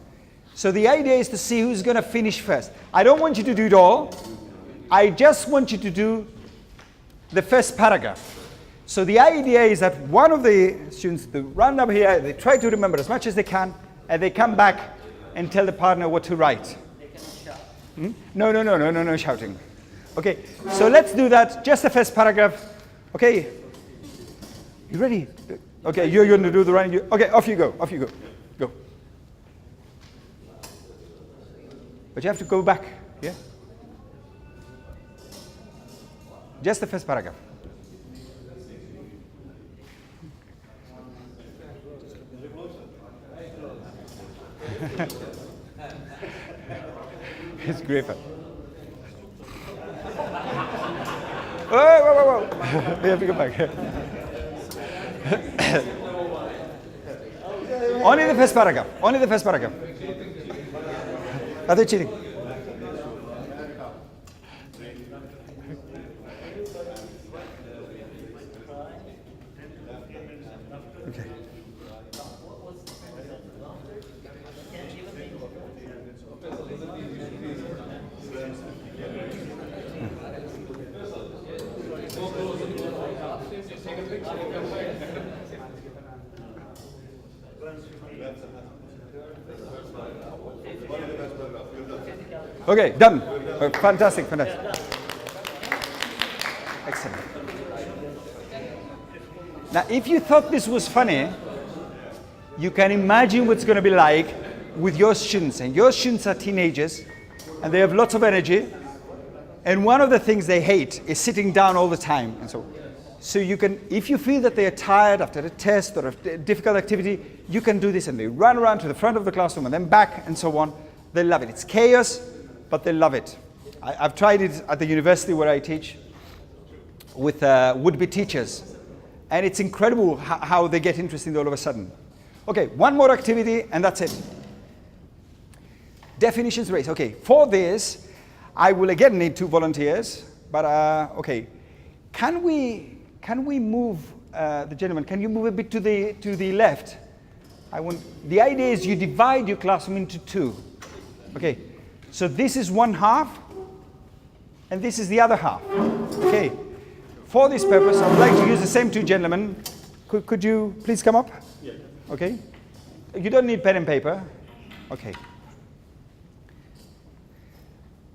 Speaker 1: So the idea is to see who's going to finish first. I don't want you to do it all. I just want you to do the first paragraph. So the idea is that one of the students, they run up here, they try to remember as much as they can, and they come back and tell the partner what to write. No shouting. Okay, so let's do that. Just the first paragraph. Okay, you ready? Okay, you're going to do the running. Okay, off you go. Go. But you have to go back. Yeah. Just the first paragraph. It's great fun. Whoa. We have to go back. Only the first paragraph. Are they cheating? Okay. Okay, done. Fantastic. Excellent. Now, if you thought this was funny, you can imagine what's going to be like with your students. And your students are teenagers, and they have lots of energy. And one of the things they hate is sitting down all the time. And so you can, if you feel that they are tired after a test or a difficult activity, you can do this, and they run around to the front of the classroom and then back and so on. They love it. It's chaos, but they love it. I've tried it at the university where I teach with would-be teachers. And it's incredible how they get interested all of a sudden. Okay, one more activity, and that's it. Definitions race. Okay, for this, I will again need 2 volunteers. But okay, can we move the gentleman? Can you move a bit to the left? The idea is you divide your classroom into 2. Okay, so this is one half, and this is the other half. Okay, for this purpose, I would like to use the same 2 gentlemen. Could you please come up? Yeah. Okay, you don't need pen and paper. Okay.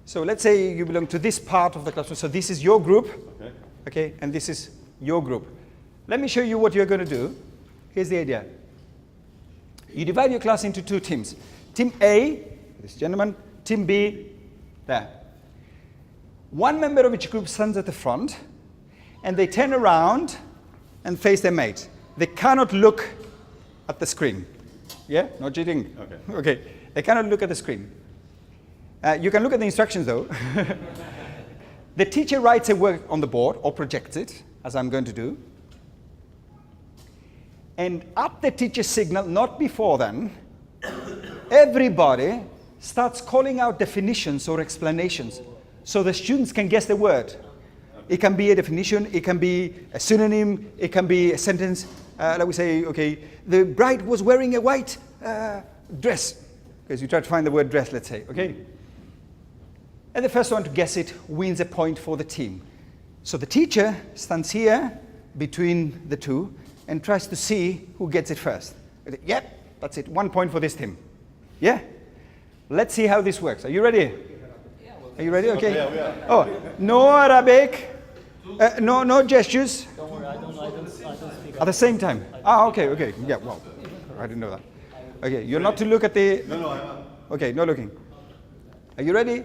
Speaker 1: So let's say you belong to this part of the classroom. So this is your group, okay, and this is your group. Let me show you what you're going to do. Here's the idea. You divide your class into 2 teams. Team A, this gentleman, team B, there. One member of each group stands at the front, and they turn around and face their mate. They cannot look at the screen. Yeah, no cheating. Okay, they cannot look at the screen. You can look at the instructions though. The teacher writes a word on the board or projects it, as I'm going to do. And at the teacher's signal, not before then, everybody starts calling out definitions or explanations so the students can guess the word. It can be a definition, it can be a synonym, it can be a sentence. Like we say, okay, the bride was wearing a white dress. Because you try to find the word dress, let's say, okay? And the first one to guess it wins a point for the team. So the teacher stands here between the 2 and tries to see who gets it first. Yep, that's it. 1 point for this team. Yeah? Let's see how this works. Are you ready? Are you ready? Okay. Oh, no Arabic. No gestures.
Speaker 8: Don't worry, I don't speak.
Speaker 1: At the same time. Okay. Yeah, well, I didn't know that. Okay, you're not to look at the... No, I'm not. Okay, no looking. Are you ready?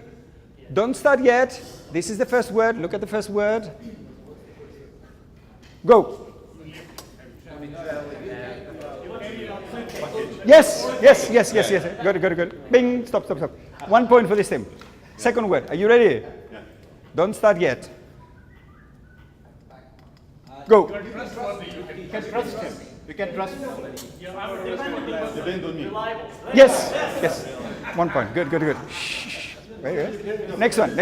Speaker 1: Don't start yet. This is the first word. Look at the first word. Go. Yes. Good. Bing. Stop. 1 point for this team. Second word. Are you ready? Yeah. Don't start yet. Go.
Speaker 7: You can trust him. You can trust him. Depend on me.
Speaker 1: Yes. 1 point. Good. Shh. Wait. Next one.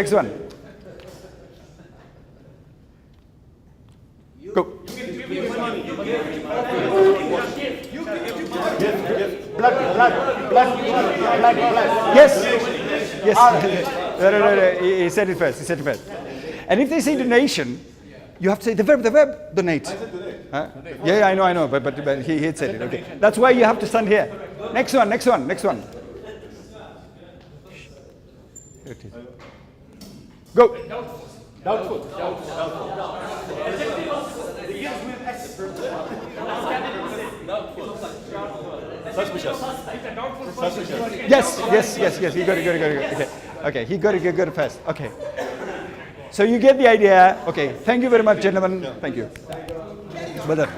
Speaker 1: Go. Blood. Yes. No. He said it first. And if they say donation, you have to say the verb donate. I said donate. Yeah, I know. But he said it. Okay. That's why you have to stand here. Next one. Here it is. Go.
Speaker 7: Doubtful. Suspicious. Suspicious.
Speaker 1: Yes. He got it. Okay, he got it first. Okay. So you get the idea. Okay, thank you very much, gentlemen. Thank you. But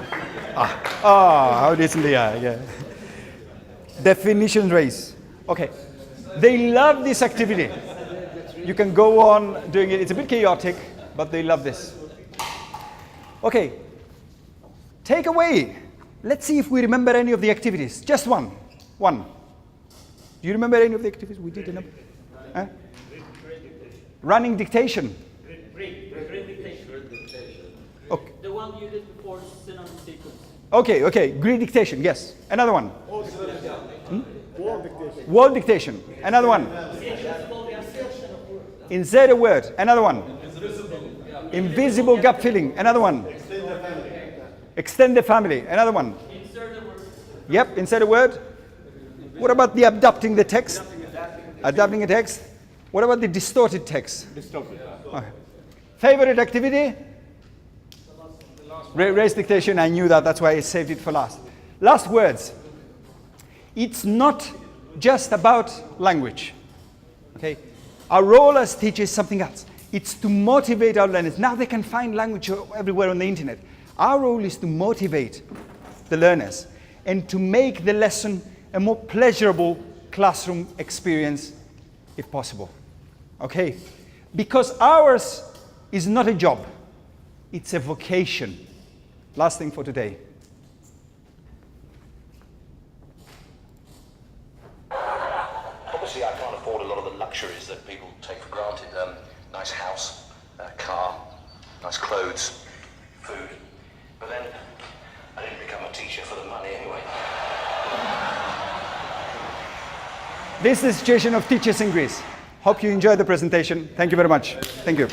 Speaker 1: how decent they are. Yeah. Definition race. Okay. They love this activity. You can go on doing it. It's a bit chaotic, but they love this. Okay. Take away. Let's see if we remember any of the activities. Just one. Do you remember any of the activities we did? Huh? Running dictation.
Speaker 8: Great dictation.
Speaker 1: Okay.
Speaker 8: The one you did before synonym sequence.
Speaker 1: Okay. Great dictation. Yes. Another one. Word dictation. Another one. Insert a word. Another one. Invisible gap filling. Another one. Extend the family. Another one.
Speaker 8: Insert a word.
Speaker 1: Yep, insert a word. What about the adapting the text? Adapting a text. What about the distorted text?
Speaker 7: Distorted.
Speaker 1: Okay. Favorite activity? Race dictation. I knew that. That's why I saved it for last. Last words. It's not just about language. Okay? Our role as teachers is something else. It's to motivate our learners. Now they can find language everywhere on the internet. Our role is to motivate the learners and to make the lesson a more pleasurable classroom experience if possible. Okay? Because ours is not a job. It's a vocation. Last thing for today.
Speaker 15: Obviously, I can't afford a lot of the luxuries that people take for granted. Nice house, car, nice clothes, food. But then, I didn't become a teacher for the money anyway.
Speaker 1: This is the situation of teachers in Greece. Hope you enjoyed the presentation. Thank you very much. Thank you.